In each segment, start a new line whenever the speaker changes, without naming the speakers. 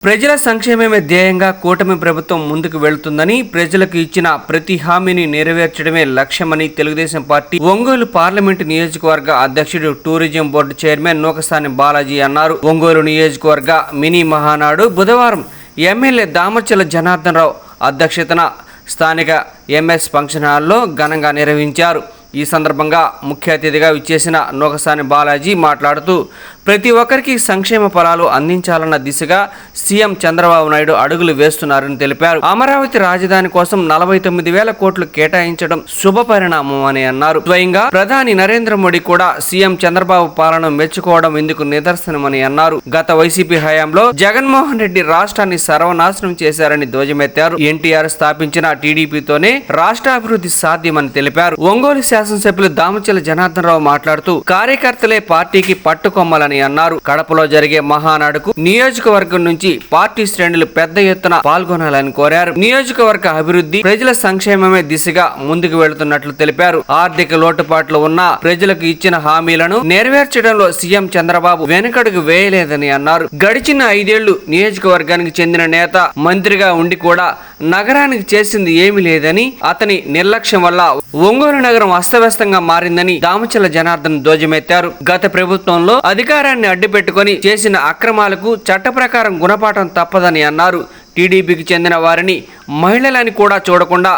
ప్రజల సంక్షేమమే ధ్యేయంగా కూటమి ప్రభుత్వం ముందుకు వెళ్తుందని, ప్రజలకు ఇచ్చిన ప్రతి హామీని నెరవేర్చడమే లక్ష్యమని తెలుగుదేశం పార్టీ ఒంగోలు పార్లమెంటు నియోజకవర్గ అధ్యక్షుడు, tourism board chairman Nookasani Balaji అన్నారు. ఒంగోలు నియోజకవర్గ మినీ మహానాడు బుధవారం ఎమ్మెల్యే దామర్చల జనార్దన్ రావు అధ్యక్షతన స్థానిక ఎంఎస్ ఫంక్షన్ హాల్లో ఘనంగా నిర్వహించారు. ఈ సందర్భంగా ముఖ్య అతిథిగా విచ్చేసిన నూకసాని బాలాజీ మాట్లాడుతూ, ప్రతి ఒక్కరికి సంక్షేమ ఫలాలు అందించాలన్న దిశగా సీఎం చంద్రబాబు నాయుడు అడుగులు వేస్తున్నారని తెలిపారు. అమరావతి రాజధాని కోసం 49,000 కోట్లు కేటాయించడం శుభపరిణామం అని అన్నారు. స్వయంగా ప్రధాని నరేంద్ర మోడీ కూడా సీఎం చంద్రబాబు పాలన మెచ్చుకోవడం ఇందుకు నిదర్శనమని అన్నారు. గత వైసీపీ హయాంలో జగన్మోహన్ రెడ్డి రాష్ట్రాన్ని సర్వనాశనం చేశారని ధ్వజమెత్తారు. ఎన్టీఆర్ స్థాపించిన టీడీపీతోనే రాష్ట్ర అభివృద్ధి సాధ్యమని తెలిపారు. ఒంగోలు శాసనసభ్యులు దామచల జనార్దన్ రావు మాట్లాడుతూ, కార్యకర్తలే పార్టీకి పట్టుకొమ్మలని అన్నారు. కడపలో జరిగే మహానాడుకు నియోజకవర్గం నుంచి పార్టీ శ్రేణులు పెద్ద ఎత్తున పాల్గొనాలని కోరారు. నియోజకవర్గ అభివృద్ధి, ప్రజల సంక్షేమమే దిశగా ముందుకు వెళుతున్నట్లు తెలిపారు. ఆర్థిక లోటుపాట్లు ఉన్న ప్రజలకు ఇచ్చిన హామీలను నెరవేర్చడంలో సీఎం చంద్రబాబు వెనుకడుగు వేయలేదని అన్నారు. గడిచిన 5 ఏళ్లు నియోజకవర్గానికి చెందిన నేత మంత్రిగా ఉండి కూడా నగరానికి చేసింది ఏమీ లేదని, అతని నిర్లక్ష్యం వల్ల ఒంగోలు నగరం అస్తవ్యస్తంగా మారిందని దామచల జనార్దన్ ధ్వజమెత్తారు. గత ప్రభుత్వంలో అధికారాన్ని అడ్డుపెట్టుకుని చేసిన అక్రమాలకు చట్ట ప్రకారం గుణపాఠం తప్పదని అన్నారు. టీడీపీకి చెందిన వారిని మహిళలని కూడా చూడకుండా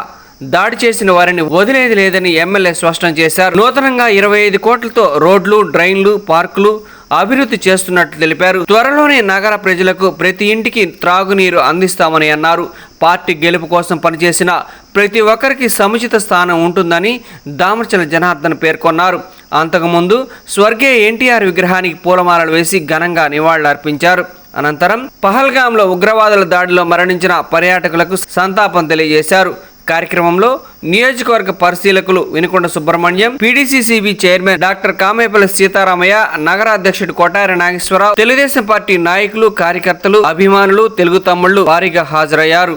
దాడి చేసిన వారిని వదిలేది లేదని ఎమ్మెల్యే స్పష్టం చేశారు. నూతనంగా 25 కోట్లతో రోడ్లు, డ్రైన్లు, పార్కులు అభివృద్ధి చేస్తున్నట్లు తెలిపారు. త్వరలోనే నగర ప్రజలకు ప్రతి ఇంటికి త్రాగునీరు అందిస్తామని అన్నారు. పార్టీ గెలుపు కోసం పనిచేసిన ప్రతి ఒక్కరికి సముచిత స్థానం ఉంటుందని దామర్చల జనార్దన్ పేర్కొన్నారు. అంతకుముందు స్వర్గీయ ఎన్టీఆర్ విగ్రహానికి పూలమాలలు వేసి ఘనంగా నివాళులర్పించారు. అనంతరం పహల్గాంలో ఉగ్రవాదుల దాడిలో మరణించిన పర్యాటకులకు సంతాపం తెలియజేశారు. కార్యక్రమంలో నియోజకవర్గ పరిశీలకులు వినుకొండ సుబ్రహ్మణ్యం, పీడీసీసీబీ చైర్మన్ డాక్టర్ కామేపల్లి సీతారామయ్య, నగర అధ్యక్షుడు కొటారి నాగేశ్వరరావు, తెలుగుదేశం పార్టీ నాయకులు, కార్యకర్తలు, అభిమానులు, తెలుగు తమ్ముళ్లు భారీగా హాజరయ్యారు.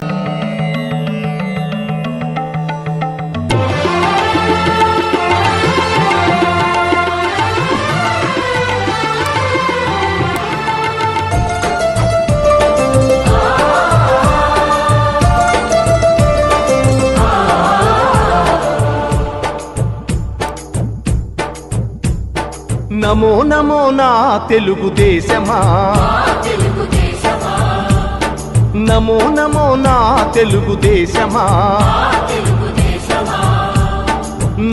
నమో నమో నా తెలుగుదేశమా, నమో నమో నా తెలుగుదేశమా,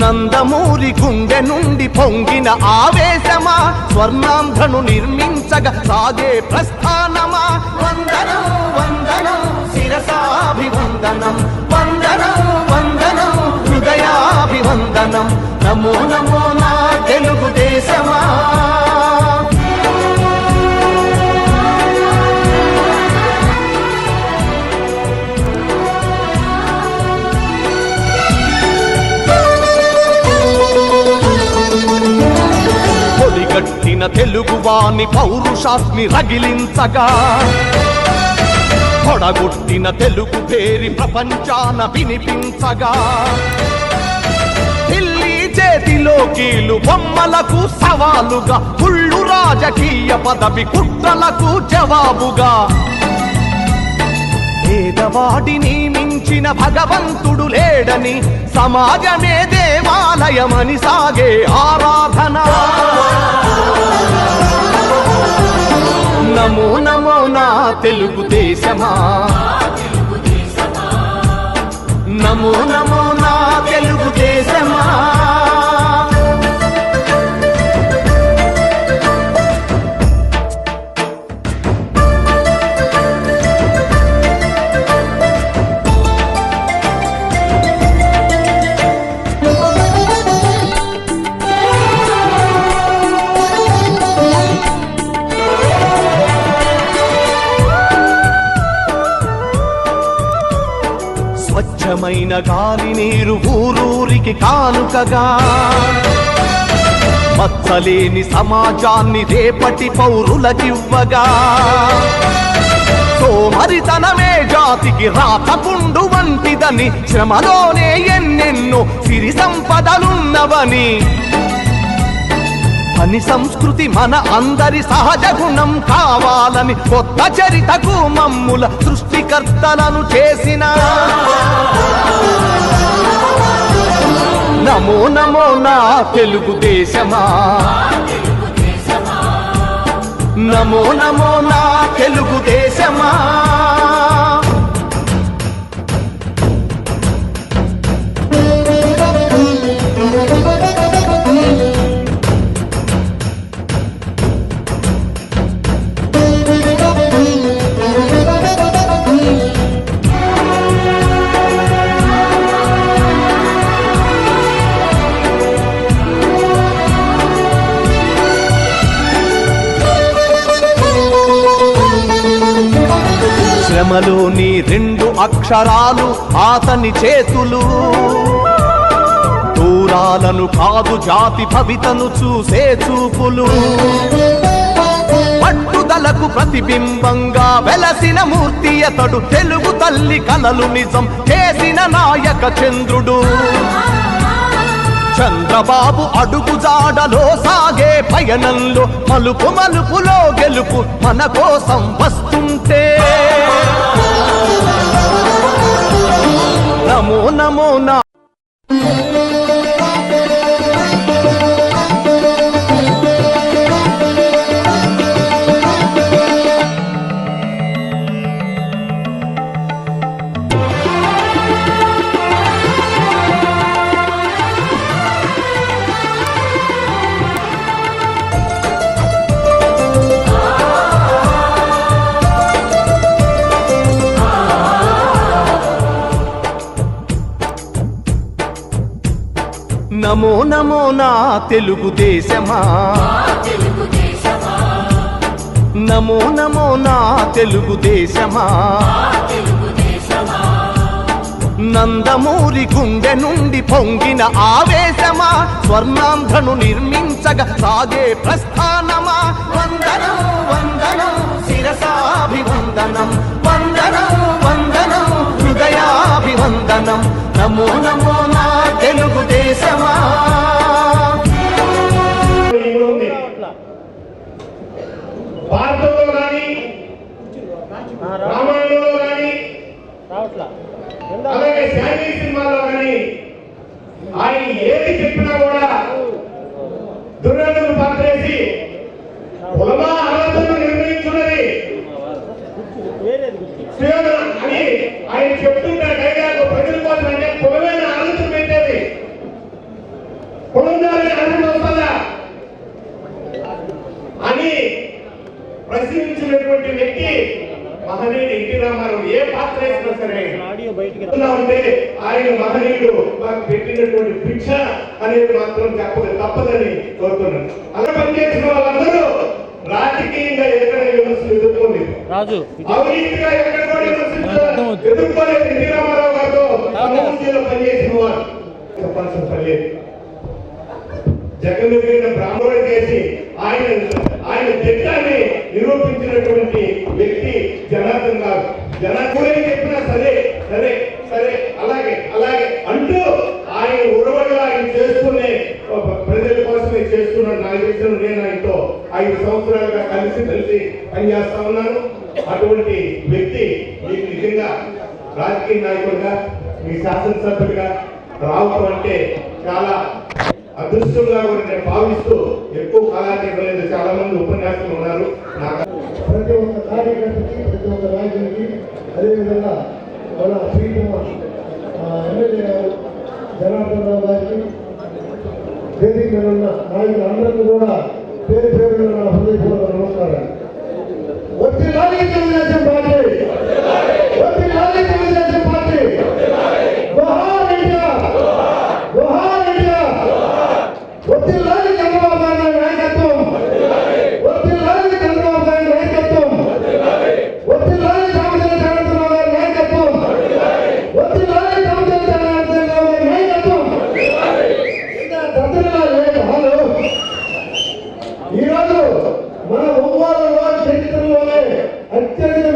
నందమూరి గుండె నుండి పొంగిన ఆవేశమా, స్వర్ణాంధ్రను నిర్మించగా సాగే ప్రస్థానమా, వందనం వందనం శిరసాభివందనం, వందనం వందనం హృదయాభివందనం, నమో నమో నా తెలుగుదేశమా. పొడిగట్టిన తెలుగువాని పౌరుషాస్మి రగిలించగా, పొడగొట్టిన తెలుగు పేరి ప్రపంచాన వినిపించగా, చేతిలో కీలు బొమ్మలకు సవాలుగా, కుళ్ళు రాజకీయ పదవి కుట్రలకు జవాబుగా, పేదవాడిని మించిన భగవంతుడు లేడని, సమాజమే దేవాలయమని సాగే ఆరాధన, నమో నమో నా తెలుగుదేశమా, నమో నమో నా తెలుగుదేశమా. స్వచ్ఛమైన గాలి నీరు ఊరూరికి కానుకగా, మచ్చలేని సమాజాన్ని రేపటి పౌరులకివ్వగా, సోమరితనమే జాతికి రాతపుండు వంటిదని, శ్రమలోనే ఎన్నెన్నో సిరి సంపదలున్నవని, అని సంస్కృతి మన అందరి సహజ గుణం కావాలని కొత్త చరితకు మమ్ముల సృష్టికర్తలను చేసిన నమో నమో నా తెలుగుదేశమా, నమో నమో నా తెలుగుదేశమా. శ్రమలోని రెండు అక్షరాలు ఆతని చేతులు, దూరాలను కాదు జాతి భవితను చూసే చూపులు, పట్టుదలకు ప్రతిబింబంగా వెలసిన మూర్తి అతడు, తెలుగు తల్లి కలలు నిజం చేసిన నాయక చంద్రుడు. చంద్రబాబు అడుగు జాడలో సాగే పయనంలో మలుపు మలుపులో గెలుపు మన కోసం వస్తుంటే నమో నమో నా నమో నమో నా తెలుగుదేశమా, నమో నమో నా తెలుగుదేశమా. నందమూరి గుండె నుండి పొంగిన ఆవేశమా, స్వర్ణాంధ్రను నిర్మించగా సాగే ప్రస్థానమా. వందనం వందనం శిరసాభివందనం, వందనం వందనం హృదయాభివందనం. నమో నమో నా తెలుగుదేశమా.
భారతంలో కానీ రామాయణంలో కానీ అలాగే శాంతి సినిమాలో కానీ ఆయన ఏది చెప్పినా కూడా దుర్యోధను పాత్రేసి కులమా అర్హతను నిర్ణయించున్నది సుయోధన అని ఆయన చెప్తుంటారు. డైలాగ్ ప్రజల కోసం అంటే కులమైన అర్హత పెట్టేది, కులం ద్వారా అర్హత వస్తుందా అని ప్రశ్నించినటువంటి వ్యక్తి మహనీయుడు ఎన్టీ రామారావు. ఏ పాత్ర వేసినా సరే ఉంటే ఆయన మహనీయుడు మాకు పెట్టినటువంటి భిక్ష అనేది మాత్రం తప్పదని కోరుతున్నాను. అలా పనిచేసిన వాళ్ళందరూ రాజకీయంగా ఎక్కడ విమర్శలు ఎదుర్కోలేదు, అవినీతిగా ఎక్కడ కూడా విమర్శలు ఎదుర్కోలేదు. ఎన్టీ రామారావు గారితో పనిచేసిన వారు చెప్పాల్సిన పని. జగన్ బ్రాహ్మణుడు చేసి ఆయన దిట్టాన్ని నిరూపించినటువంటి వ్యక్తి జనార్దన్ గారు. జనార్దన్ చెప్పినా సరే సరే సరే అలాగే అలాగే అంటూ ఆయన ఉరవగా ఆయన చేస్తూనే ప్రజల కోసమే చేస్తున్నాడు. నాకు తెలిసిన నేను ఆయనతో 5 సంవత్సరాలుగా కలిసి పనిచేస్తా ఉన్నాను. అటువంటి వ్యక్తి మీకు నిజంగా రాజకీయ నాయకుడిగా మీ శాసనసభ్యుడిగా రావటం అంటే చాలా అదృష్టంగా కూడా నేను భావిస్తూ, ఎక్కువ కాలాన్ని ఇవ్వలేదు. చాలా మంది ఉపన్యాసాలు ఉన్నారు.
ప్రతి ఒక్క కార్యకర్తకి, ప్రతి ఒక్క నాయకుడికి, అదేవిధంగా మన శ్రీకుమార్ ఎమ్మెల్యే గారు జనార్దన్ రావు గారికి, వేదిక మీద ఉన్న నాయకులందరికీ కూడా పేరు పేరు నా హృదయపూర్వక నమస్కారాలు. వర్ధిల్లాలి తెలుగుదేశం పార్టీ, వర్ధిల్లాలి తెలుగుదేశం పార్టీ. జోహార్ ఇండియా, జోహార్ ఇండియా. వర్ధిల్లాలి చంద్రబాబు నాయుడు నాయకత్వం, వర్ధిల్లాలి చంద్రబాబు నాయుడు నాయకత్వం, వర్ధిల్లాలి రామచంద్రరావు గారి నాయకత్వం, వర్ధిల్లాలి రామచంద్రరావు గారి నాయకత్వం. ఈరోజు మన ఒంగోలు చరిత్రలోనే అత్యధిక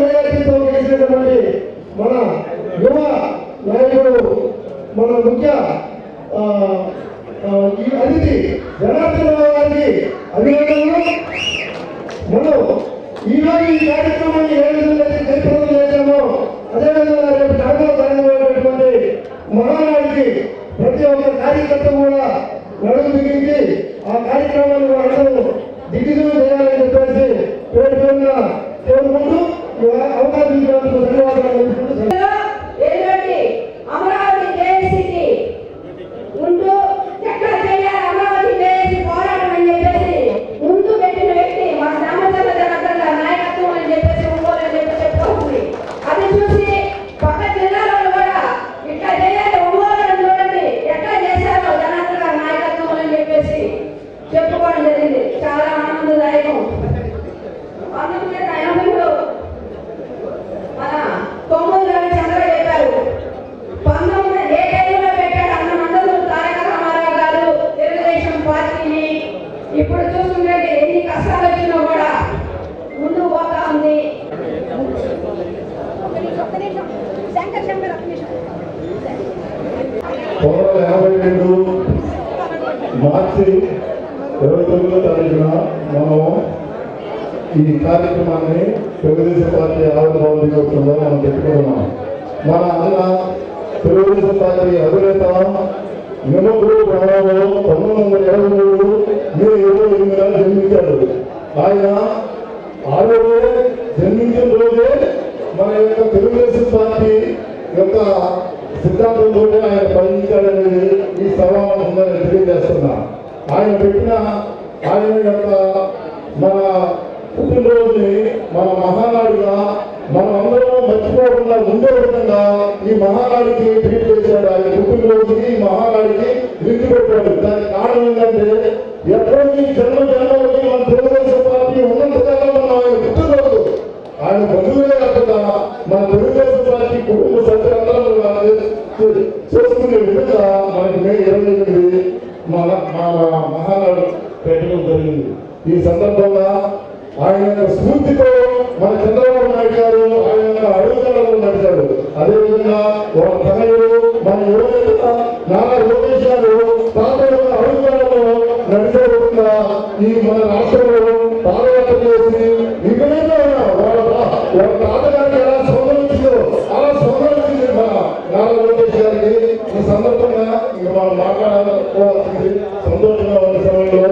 స్వాగతించినందుకు ధన్యవాదాలు తెలుపుకుంటూ
ఏంటంటే అమరావతి జేఏసీకి ముందు ఎక్కడ చేయాలి అమరావతి జేఏసీ పోరాటం అని చెప్పేసి ముందు పెట్టిన వ్యక్తి మన రామచంద్ర జనగంగా నాయకత్వం అని చెప్పేసి ఒంగోలు అని చెప్పి చెప్పుకోవాలి. అది చూసి పక్క జిల్లాలో కూడా ఇట్లా చేయాలి ఒంగోలు చూడండి ఎట్లా చేశారో జనార్దన్ నాయకత్వం అని చెప్పేసి చెప్పుకోవడం జరిగింది. చాలా ఆనందదాయకం. 1980లో మన కొమ్మూరు రవిచంద్ర చెప్పారు 19 ఏ టైంలో పెట్టాడు అన్నమందరూ తారక రామారావు గారు తెలుగుదేశం పార్టీని. ఇప్పుడు చూస్తుంటే ఎన్ని కష్టాలు వచ్చినా కూడా ముందుకు పోతా ఉంది.
1982 మార్చి 29వ తారీఖున మనం ఈ కార్యక్రమాన్ని తెలుగుదేశం పార్టీ ఆవిర్భావ దినోత్సవంలో మనం పెట్టుకున్నాం. మన అన్న తెలుగుదేశం పార్టీ అధినేత నిమ్మకుడు గ్రామంలో 1923 మే 28న జన్మించాడు. ఆయన ఆ రోజే జన్మించిన రోజే మన యొక్క తెలుగుదేశం పార్టీ యొక్క సిద్ధాంతంతో ఆయన పనిచేశాడనేది ఈ సభాముఖంగా నేను తెలియజేస్తున్నా. ఆయన పెట్టిన ఆయన యొక్క మన పుట్టినరోజుని మన మహానాడుగా మనం అందరం మర్చిపోకుండా ఉండే విధంగా ఈ మహానాడికి ట్రీట్ చేశాడు. ఆయన పుట్టినరోజుకి ఈ మహానాడికి లింక్ పెట్టాడు. దానికి కారణం ఏంటంటే ఎప్పుడో ఈ జన్మకి మన తెలుగుదేశం పార్టీ ఉన్నంతకాలం మనం ఆయన పుట్టినరోజు ఆయన బంధువులే కాకుండా మన తెలుగుదేశం పార్టీ కుటుంబ సభ్యులందరూ చేసుకునే విధంగా మనకి మే 28 మన మహానాడు పెట్టడం జరిగింది. ఈ సందర్భంగా ఆయన యొక్క స్ఫూర్తితో మన చంద్రబాబు నాయుడు గారు ఆయన యొక్క అడుగుజాడలో నడిచాడు. అదేవిధంగా ఒక తనయుడు మన యువనేత నారా లోకేష్ గారు తాత యొక్క అడుగుజాడలో నడిచే విధంగా ఈ మన రాష్ట్రంలో పాదయాత్ర చేసి విభిన్నంగా వాళ్ళ తాతగారికి ఎలా స్పందనించిందో అలా స్పందనించింది మన నారా లోకేష్ గారికి. ఈ సందర్భంగా ఇక మనం మాట్లాడాల్సింది సంతోషంగా ఉన్న సమయంలో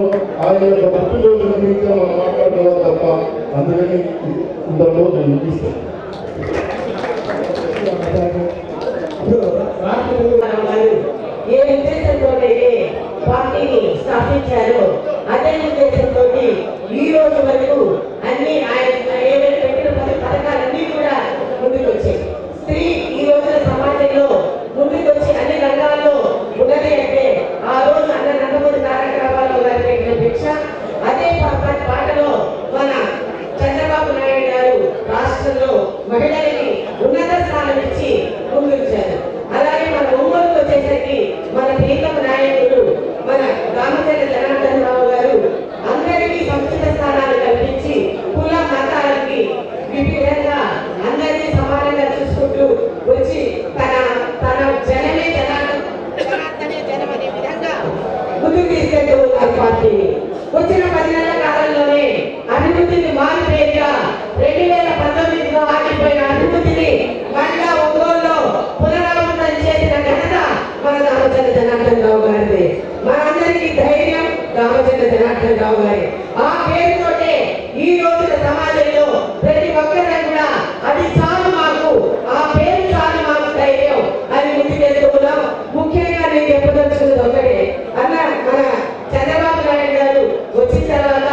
ఆయన యొక్క పుట్టినరోజు గురించి మనం మాట్లాడుకోవాలి తప్ప అందుకని ఇంతలో ఇస్తాం.
ఏ ఉద్దేశంతో పార్టీని స్థాపించారో అదే ఉద్దేశంతో ఈ రోజు వరకు అన్ని ఆయన ఏదైతే పెట్టిన పథకాలన్నీ కూడా ముందుకు వచ్చాయి. స్త్రీ ఈ రోజున సమాజంలో ముందుకు వచ్చి అన్ని రంగాల్లో ఉన్నది అంటే ఆ రోజు అన్న నందమూరి తారక రామారావు గారు పెట్టిన భిక్ష. అదే పాటలో మన చంద్రబాబు నాయుడు గారు రాష్ట్రంలో మహిళలకి ఉన్నత స్థానం ఇచ్చి ముందుంచారు. అలాగే మన ఒంగోలుకు వచ్చేసరికి మన ప్రీతమ నాయకుడు మన రామచంద్ర జనార్దన్ రావు గారు అందరికీ సముచిత స్థానాలు కల్పించి కుల మతాలకి విభిన్నంగా అందరినీ సమానంగా చూసుకుంటూ వచ్చి తన జనమే జనార్దనే జనం అనే విధంగా ముందుకు తీసుకెళ్తూ ఉన్నారు పార్టీని. వచ్చిన 10 నెలల కాలంలోనే అభివృద్ధిని మారిపోయిగా 2019లో ఆగిపోయిన అభివృద్ధిని మళ్ళా ఒంగోలులో పునరావృతం చేసిన ఘనత మన రామచంద్ర జనార్దన్ రావు గారిది. మనందరికీ ధైర్యం రామచంద్ర జనార్దన్ రావు గారి. ఆ పేరుతోటే ఈ రోజున సమాజంలో ప్రతి ఒక్కరిని కూడా అది చాలు మాకు, ఆ పేరు చాలు మాకు ధైర్యం అని ముందుకెళ్తున్నాం. ముఖ్యంగా నేను చెప్పదలుచుకున్నది ఒకటే, అన్న మన చంద్రబాబు నాయుడు గారు వచ్చిన తర్వాత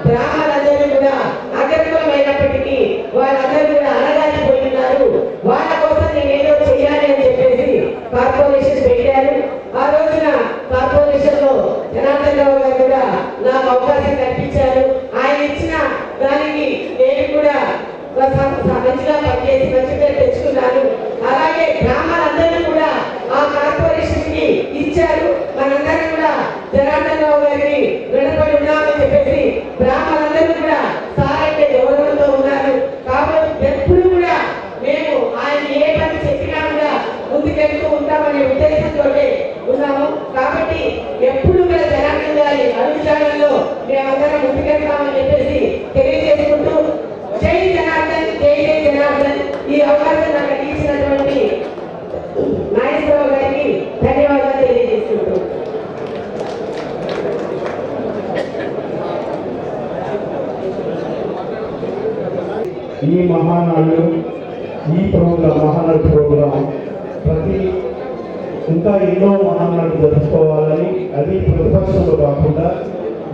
బ్రాహ్మణులందరూ కూడా అగ్రకులమైనప్పటికీ వాళ్ళందరూ కూడా అనగారిపోతున్నారు. వాళ్ళ కోసం నేను ఏదో చేయాలి అని చెప్పేసి కార్పొరేషన్ పెట్టారు. ఆ రోజున కార్పొరేషన్ లో జనార్దన్ రావు గారు కూడా నాకు అవకాశం కల్పించారు. ఆయన ఇచ్చిన దానికి నేను కూడా మంచిగా పనిచేసి మంచి పేరు తెచ్చుకున్నాను. అలాగే గ్రామాలందరూ కూడా ఆ కార్పొరేషన్ కి ఇచ్చారు. మనందరం కూడా జనార్దన్ రావు గారికి రుణపడి ఉన్నామని చెప్పేసి గ్రామాలందరూ కూడా సారైతే గౌరవంతో ఉన్నారు. కాబట్టి ఎప్పుడు కూడా మేము ఆయన ఏ పని చెప్పినా కూడా ముందుకెళ్తూ ఉంటామనే ఉద్దేశంతో ఉన్నాము. కాబట్టి ఎప్పుడు కూడా జనార్దన్ గారి అడుగుజాడల్లో మేమందరం ముందుకెళ్తామని చెప్పేసి తెలియజేసుకుంటూ జై జనార్దన్, జై జై జనార్దన్. ఈ అవకాశం నాకు ఇచ్చినటువంటి నాగేశ్వరరావు గారికి ధన్యవాదాలు తెలియజేసుకుంటూ
ఈ మహానాడు ఈ ప్రోగ్రాం మహానాడు ప్రోగ్రాం ఇంకా ఎన్నో మహానాడు జరుపుకోవాలని, అది ప్రతిపక్షంలో కాకుండా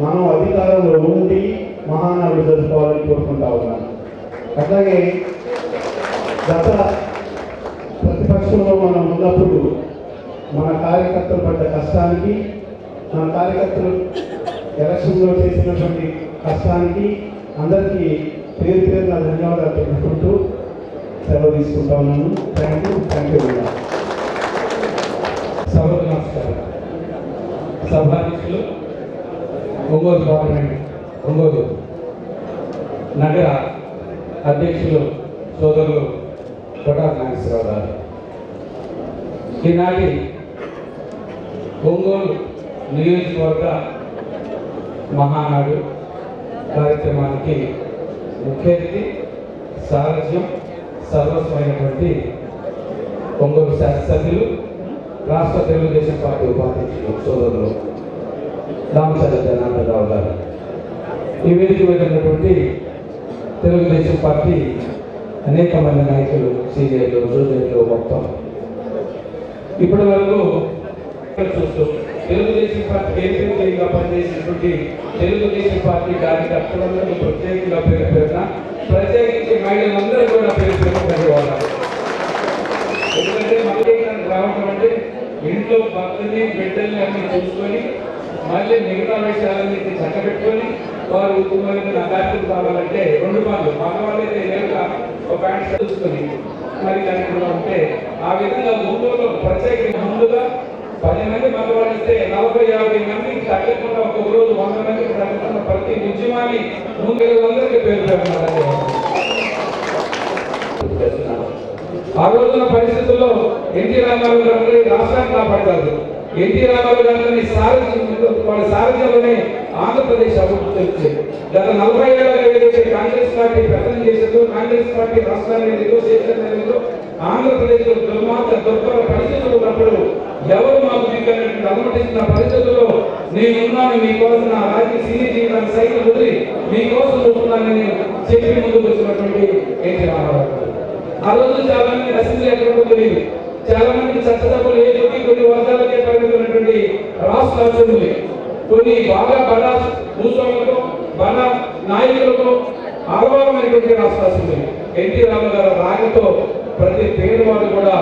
మనం అధికారంలో ఉండి మహానాడు జరుపుకోవాలని కోరుకుంటా ఉన్నాను. అట్లాగే గత ప్రతిపక్షంలో మనం ఉన్నప్పుడు మన కార్యకర్తలు పడ్డ కష్టానికి, మన కార్యకర్తలు ఎలక్షన్లో చేసినటువంటి కష్టానికి అందరికీ పేరు పేరున ధన్యవాదాలు తెలుపుకుంటూ సెలవు తీసుకుంటా ఉన్నాను. Thank you very much.
సభకు నమస్కారం. సభాధ్యక్షులు, ఒంగోలు పార్లమెంట్ ఒంగోలు నగర అధ్యక్షులు సోదరులు కొటారి నాగేశ్వరరావు గారు, ఈనాటి ఒంగోలు నియోజకవర్గ మహానాడు కార్యక్రమానికి ముఖ్య అతిథి, సారథ్యం, సర్వస్వమైనటువంటి ఒంగోలు శాసనసభ్యులు, రాష్ట్ర తెలుగుదేశం పార్టీ ఉపాధ్యక్షులు సోదరులు రామచంద్ర జనార్దనరావు గారు, ఈ వేదిక వెళ్ళినటువంటి తెలుగుదేశం పార్టీ అనేక మంది నాయకులు, సీనియర్లు, జూనియర్లు మొత్తం ఇప్పటి వరకు చూస్తూ తెలుగుదేశం పార్టీ కేంద్రీయంగా పనిచేసినటువంటి తెలుగుదేశం పార్టీ కార్యకర్తలందరూ ప్రత్యేకంగా పేరు పేరున, ప్రత్యేకించి మహిళలందరూ కూడా పేరు పేరున ధన్యవాదాలు. ఎందుకంటే మళ్ళీ రావడం అంటే ఇంట్లో భక్తుల్ని బిడ్డల్ని అన్ని చూసుకొని మళ్ళీ మిగతా విషయాలన్నీ చక్కబెట్టుకొని వారు ఉద్యమాలకు నా కార్యక్రమం కావాలంటే 2 పనులు, మగవాళ్ళైతే నేరుగా ఒక ప్యాంట్ షర్ట్ చూసుకొని మరి కార్యక్రమం ఉంటే ఆ విధంగా ముందులో ప్రత్యేకంగా ముందుగా 10 మంది మగవాళ్ళు ఇస్తే 40-50 మంది తగ్గకుండా ఒక రోజు 100 మందికి తగ్గకుండా ప్రతి ఉద్యమాన్ని ముందు అందరికీ పేరు పెడుతున్నారు. ఆ రోజున పరిస్థితుల్లో ఎన్టీ రామారావు గారు రాష్ట్రాన్ని కాపాడతారు. ఎన్టీ రామారావు గారిని వాళ్ళ సారథ్యంలోనే ఆంధ్రప్రదేశ్ అభివృద్ధి వచ్చింది. గత 40 ఏళ్ళగా ఏదైతే కాంగ్రెస్ పార్టీ ప్రకటన చేసిందో, కాంగ్రెస్ పార్టీ రాష్ట్రాన్ని చేసిన ఆంధ్రప్రదేశ్లో దుర్భర పరిస్థితులు ఉన్నప్పుడు ఎవరు మాకు మీకు అనుమతిస్తున్న పరిస్థితుల్లో నేనున్నాను, మీకోసం నా రాజకీయ సీనియర్ జీవితాన్ని సైతం వదిలి మీకోసం చూస్తున్నానని చెప్పి ముందుకు వచ్చినటువంటి ఎన్టీ రామారావు గారు. ఆ రోజు చాలా మంది అసెంబ్లీ ఎక్కడ తెలియదు, చాలా మంది చట్టసభలు ఏదోటి కొన్ని వర్గాలకే పరిమితమైనటువంటి రాష్ట్ర అసెంబ్లీ కొన్ని బాగా బల భూస్వాములతో బల నాయకులతో ఆహ్వానమైనటువంటి రాష్ట్ర అసెంబ్లీ. ఎన్టీ రామారావు గారు రాగతో ప్రతి పేదవాడు కూడా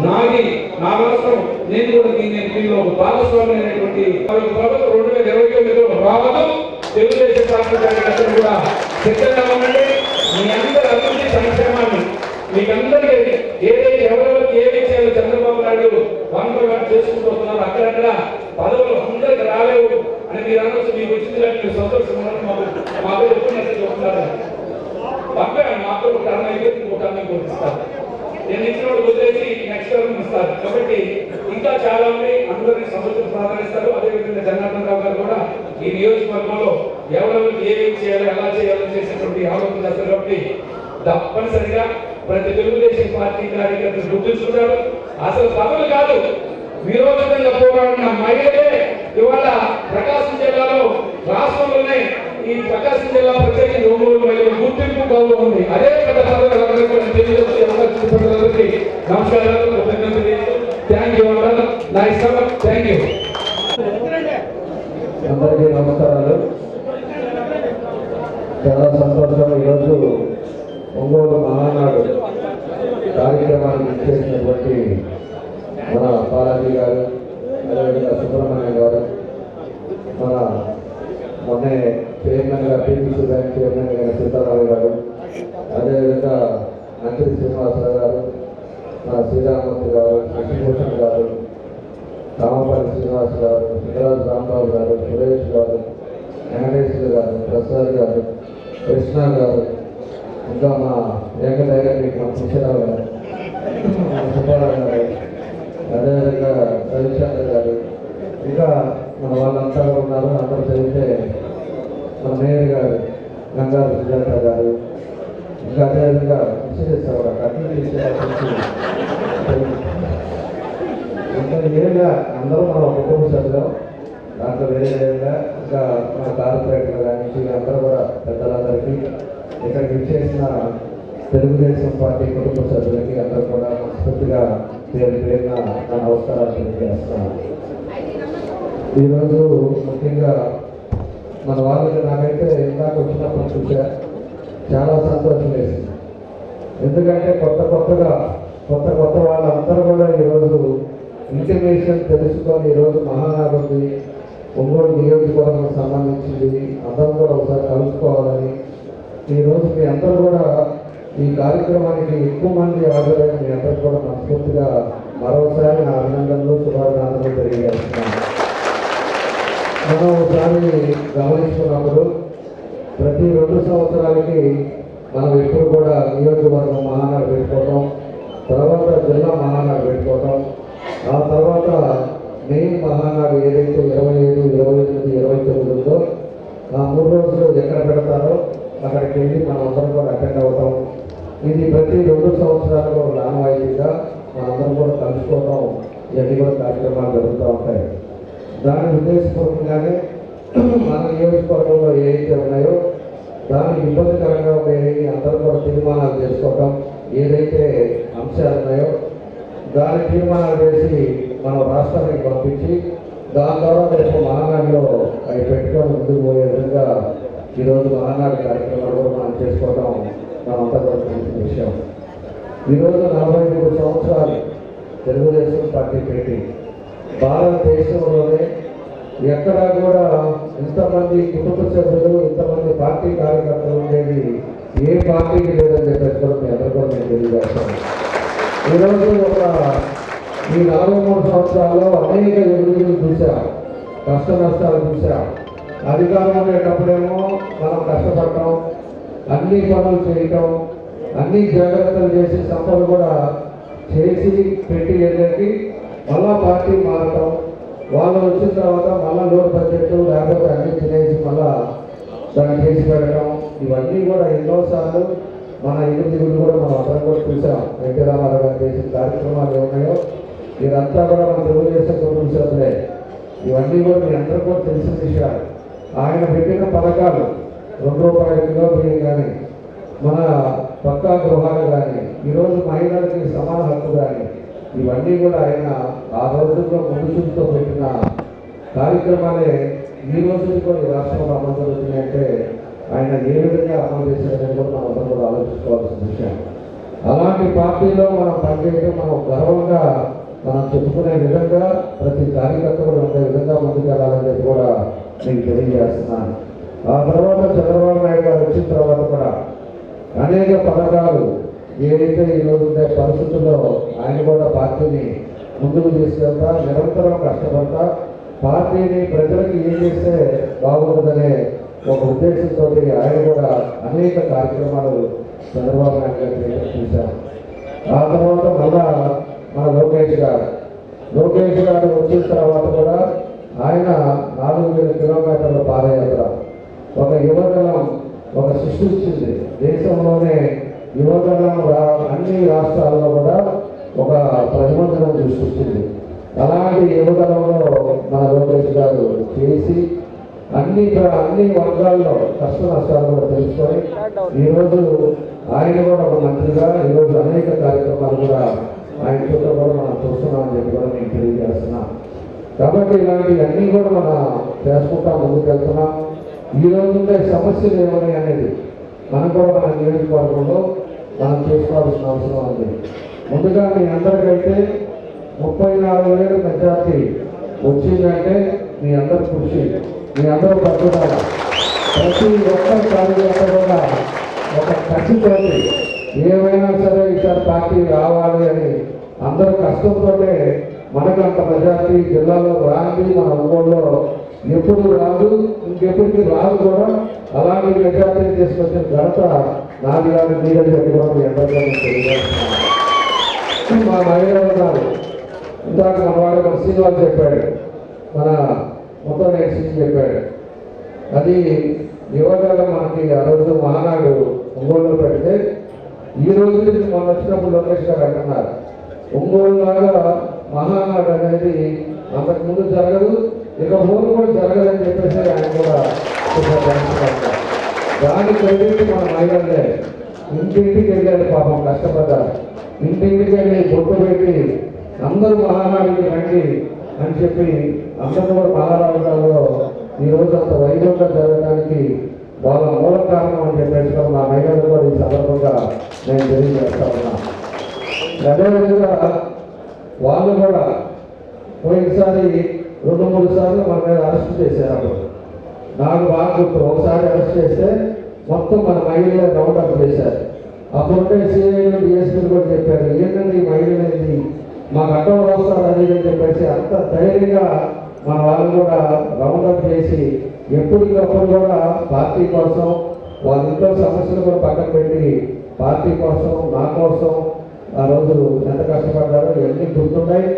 నా రాష్ట్రం, నేను కూడా దీనిలో భాగస్వామి అయినటువంటి ప్రభుత్వం 2029లో రావడం తెలుగుదేశం పార్టీ కార్యకర్తలు కూడా సిద్ధంగా ఉండండి. మీ అందరి అభివృద్ధి సంక్షేమాన్ని మీకందరికీ ఏదైతే ఎవరెవరికి ఏ విషయాలు చంద్రబాబు నాయుడు 1 చేసుకుంటూ వస్తున్నారు, అక్కడక్కడ పదవులు అందరికి రాలేవు అని మీరు అనొచ్చు. మీకు వచ్చింది సంతోషం మాకు ఎక్కువ మెసేజ్ వస్తున్నారు. పంపాను మాకు ఒక టర్న్ అయితే ఇంకొక టర్న్ కొట్టిస్తారు. నేను ఇచ్చిన వాడు వదిలేసి నెక్స్ట్ టర్న్ ఇస్తారు. కాబట్టి ఇంకా చాలా మంది అందరినీ సంవత్సరం ప్రారంభిస్తారు. అదేవిధంగా జనార్దనరావు గారు కూడా ఈ నియోజకవర్గంలో ఎవరెవరికి ఏమేమి చేయాలి, ఎలా చేయాలని చేసేటువంటి ఆలోచన చేస్తారు. కాబట్టి తప్పనిసరిగా ప్రతి తెలుగుదేశం పార్టీ కార్యకర్తలు గుర్తుంచుకుంటారు. అసలు సభలు కాదు, విరోధంగా పోరాడిన మహిళలే ఇవాళ ప్రకాశం జిల్లాలో రాష్ట్రంలోనే ఈ ప్రకాశం జిల్లా ప్రత్యేకించి ఒంగోలు మహిళలు గుర్తింపు గౌరవం ఉంది. అదే పెద్ద ప్రజలందరికీ నమస్కారాలు, థ్యాంక్ యూ అన్నారు. నా ఇష్టం. Thank you.
అందరికీ నమస్కారాలు. చాలా సంతోషం ఈరోజు ఒంగోలు మహానాడు కార్యక్రమానికి చేసినటువంటి మన బాలాజీ గారు, అదేవిధంగా సుబ్రహ్మణ్యం గారు, మన మొన్నే చైర్మన్గా పీపీసీ బ్యాంక్ చైర్మన్ గారు సీతారావు గారు, అదేవిధంగా మంత్రి శ్రీనివాసరావు గారు, మన శ్రీరామూర్తి గారు, శశిభూషణ్ గారు, రామపల్లి శ్రీనివాస్ గారు, సుందరాజు రాంబాబు గారు, సురేష్ గారు, వెంకటేశ్వర గారు, ప్రసాద్ గారు, కృష్ణ గారు, ఇంకా మా ఏక డైరెక్టర్ మా కృష్ణరావు గారు, సుబ్బారావు గారు, అదేవిధంగా రవిచంద్ర గారు, ఇంకా మన వాళ్ళంతా ఉన్నారు. అందరూ చదివితే మన మేయర్ గారు గంగారు సుజాత గారు, ఇంకా అదేవిధంగా విశ్వేశ్వర ఇంకా వేరుగా అందరూ మన కుటుంబ సభ్యులు, దాంట్లో వేరుగా ఇంకా మన కార్పొరేటర్లు కానీ అందరూ కూడా పెద్దలందరికీ ఇక్కడికి ఇచ్చేసిన తెలుగుదేశం పార్టీ కుటుంబ సభ్యులకి పేరు పేరున నా నమస్కారాలు తెలియజేస్తున్నాను. ఈరోజు ముఖ్యంగా మన వాళ్ళకి నాకైతే ఇందాక వచ్చినప్పుడు చూసా చాలా సంతోషం వేసింది. ఎందుకంటే కొత్త వాళ్ళందరూ కూడా ఈరోజు ఇంటిమేషన్ తెలుసుకొని ఈరోజు మహానగరం ఒంగోలు నియోజకవర్గం సంబంధించింది అందరూ కూడా ఒకసారి కలుసుకోవాలని ఈరోజు మీ అందరూ కూడా ఈ కార్యక్రమానికి ఎక్కువ మంది హాజరైన మీ అందరూ కూడా మనస్ఫూర్తిగా మరోసారి నా అభినందనలు శుభాకాంక్షలు తెలియజేస్తున్నాను. మనం ఒకసారి గమనించుకున్నప్పుడు ప్రతి 2 సంవత్సరాలకి మనం ఎప్పుడు కూడా నియోజకవర్గం మహానాడు పెట్టుకోవటం, తర్వాత జిల్లా మహానాడు పెట్టుకోవటం, ఆ తర్వాత మెయిన్ మహానాడు ఏదైతే 27, 28, 29 ఉందో ఆ 3 రోజులు ఎక్కడ పెడతారో అక్కడికి వెళ్ళి మనం అందరం కూడా అటెండ్ అవుతాం. ఇది ప్రతి 2 సంవత్సరాలకు ఆనవాయితీగా మనందరం కూడా కలుసుకోవడం ఇవన్నీ కూడా కార్యక్రమాలు జరుగుతూ ఉంటాయి. దాని ఉద్దేశపూర్వకంగానే మన నియోజకవర్గంలో ఏవైతే ఉన్నాయో దానికి ఇబ్బందికరంగా ఉండేవి అందరూ కూడా తీర్మానాలు చేసుకోవడం, ఏదైతే అంశాలు ఉన్నాయో దాని తీర్మానాలు వేసి మనం రాష్ట్రానికి పంపించి దాని ద్వారా రేపు మహానాడులో అవి పెట్టుకొని ముందుకు పోయే విధంగా ఈరోజు మహానాడు కార్యక్రమాలు కూడా మనం చేసుకోవడం మనంతా కూడా తెలిసిన విషయం. ఈరోజు 43 సంవత్సరాలు తెలుగుదేశం పార్టీ పెట్టి భారతదేశంలోనే ఎక్కడా కూడా ఇంతమంది కుటుంబ సభ్యులు ఇంతమంది పార్టీ కార్యకర్తలు ఉండేది ఏ పార్టీకి లేదని చెప్పేసి కూడా మీ అందరూ కూడా నేను తెలియజేస్తాను. ఈరోజు ఈ 43 సంవత్సరాల్లో అనేక ఎదుగుదలు చూసాం, కష్ట నష్టాలు చూసాం. అధికారం ఉండేటప్పుడేమో మనం కష్టపడటం, అన్ని పనులు చేయటం, అన్ని జాగ్రత్తలు చేసి సంపద కూడా చేసి పెట్టి వెళ్ళేకి మళ్ళా పార్టీ మారటం, వాళ్ళు వచ్చిన తర్వాత మళ్ళా లోడ్ బడ్జెట్ లేకపోతే అన్ని తినేసి మళ్ళా దాన్ని చేసి పెట్టడం, ఇవన్నీ కూడా ఎన్నోసార్లు మన ఎదుగుదలు కూడా మనం అందరం కూడా చూసాం. ఎన్టీ రామారావు గారు చేసిన కార్యక్రమాలు ఏమున్నాయో ఇదంతా కూడా మన తెలుగుదేశం చూసే ఇవన్నీ కూడా మీ అందరూ కూడా తెలిసిన విషయాలు. ఆయన పెట్టిన పథకాలు ₹2 కిలో బియ్యం కానీ, మన పక్కా గృహాలు కానీ, ఈరోజు మహిళలకి సమాన హక్కు కానీ, ఇవన్నీ కూడా ఆయన ఆ రోజుల్లో ముందు చూపుతో పెట్టిన కార్యక్రమాలే ఈ రోజు కూడా ఈ రాష్ట్రంలో అమలు జరుగుతున్నాయంటే ఆయన ఏ విధంగా అమలు చేశారని కూడా మనం అందరూ కూడా ఆలోచించుకోవాల్సిన విషయం. అలాంటి పార్టీలో మనం పనిచేయడం మనం గర్వంగా మనం చెప్పుకునే విధంగా ప్రతి కార్యకర్త కూడా ఉండే విధంగా ముందుకు వెళ్ళాలని కూడా మీకు తెలియజేస్తున్నాను. ఆ తర్వాత చంద్రబాబు నాయుడు గారు వచ్చిన తర్వాత కూడా అనేక పథకాలు ఏదైతే ఈరోజు ఉండే పరిస్థితుల్లో ఆయన కూడా పార్టీని ముందుకు తీసుకెళ్తా నిరంతరం కష్టపడతా పార్టీని ప్రజలకు ఏం చేస్తే బాగుంటుందనే ఒక ఉద్దేశంతో ఆయన కూడా అనేక కార్యక్రమాలు చంద్రబాబు నాయుడు గారు చూశాం. ఆ తర్వాత మళ్ళా మన లోకేష్ గారు వచ్చిన తర్వాత కూడా ఆయన 4000 కిలోమీటర్ల పాదయాత్ర ఒక యువగలం ఒక సృష్టించింది. దేశంలోనే యువగలం అన్ని రాష్ట్రాల్లో కూడా ఒక ప్రతిబంధనం సృష్టించింది. అలాంటి యువగలంలో మన లోకేష్ గారు చేసి అన్ని వర్గాల్లో కష్ట నష్టాలు కూడా తెలుసుకొని ఈరోజు ఆయన కూడా ఒక మంత్రిగా ఈరోజు అనేక కార్యక్రమాలు కూడా ఆయన చుట్టూ కూడా మనం చూస్తున్నామని చెప్పి కూడా నేను తెలియజేస్తున్నాం. కాబట్టి ఇలాంటివన్నీ కూడా మనం చేసుకుంటా ముందుకు వెళ్తున్నాం. ఈరోజు ఉండే సమస్యలు ఏమని అనేది మనం కూడా మన నియోజకవర్గంలో మనం చేసుకోవాల్సిన అవసరం ఉంది. ముందుగా మీ అందరికైతే 34,000 మెజార్టీ వచ్చిందంటే మీ అందరి కృషి, మీ అందరూ పట్టుదల, ప్రతి ఒక్కరి కార్యకర్త కూడా ఒక కసితోటి ఏమైనా సరే ఈసారి పార్టీ రావాలి అని అందరూ కష్టంతో మనకు అంత మెజార్టీ జిల్లాలో రాంది, మన ఒంగోలులో ఎప్పుడు రాదు, ఇంకెప్పటికీ రాదు కూడా. అలాంటి మెజార్టీ తీసుకొచ్చిన ఘనత నాది గారి మీదని చెప్పి కూడా మీ అందరికీ తెలియజేస్తున్నాను. మా మహిళలు ఉన్నారు, ఇందాక మన శ్రీనివాస్ చెప్పాడు, మన మొత్తం నేర్చి చెప్పాడు. అది యువతలో మనకి ఆ రోజు మహానాడు ఒంగోలులో పెడితే ఈ రోజు మొన్న వచ్చినప్పుడు లోకేష్ గారు అంటున్నారు ఒంగోలు లాగా మహానాడు అనేది అంతకుముందు జరగదు, ఇక ఊరు కూడా జరగదని చెప్పేసి ఆయన కూడా దాని క్రెడిట్ మన మహిళలే. ఇంటింటికి వెళ్ళాడు పాపం, కష్టపడ్డారు. ఇంటింటికి వెళ్ళి బొట్టు పెట్టి
అందరూ మహానాడికి రండి అని చెప్పి అందరూ కూడా మహారాజులలో ఈరోజు అంత వైభవంగా జరగడానికి వాళ్ళ మూల కారణం అని చెప్పేసి కూడా మా మహిళలు కూడా ఈ సందర్భంగా నేను తెలియజేస్తా ఉన్నా. అదేవిధంగా వాళ్ళు కూడా పోయినసారి 2-3 సార్లు మన మీద అరెస్ట్ చేశారు. అప్పుడు నాకు బాగా గుర్తు, ఒకసారి అరెస్ట్ చేస్తే మొత్తం మన మహిళలు రౌండ్ అప్ చేశారు. అప్పుడుంటే సిఐలు డిఎస్పీలు కూడా చెప్పారు, ఏంటంటే ఈ మహిళలు మాకు అడ్డం వస్తారు అది అని చెప్పేసి అంత ధైర్యంగా మన వాళ్ళు కూడా రౌండ్ అప్ చేసి ఎప్పటికప్పుడు కూడా పార్టీ కోసం వాళ్ళ ఇంట్లో సమస్యలు కూడా పక్కన పెట్టి పార్టీ కోసం నా కోసం ఆ రోజు ఎంత కష్టపడ్డారో ఇవన్నీ గుర్తున్నాయి.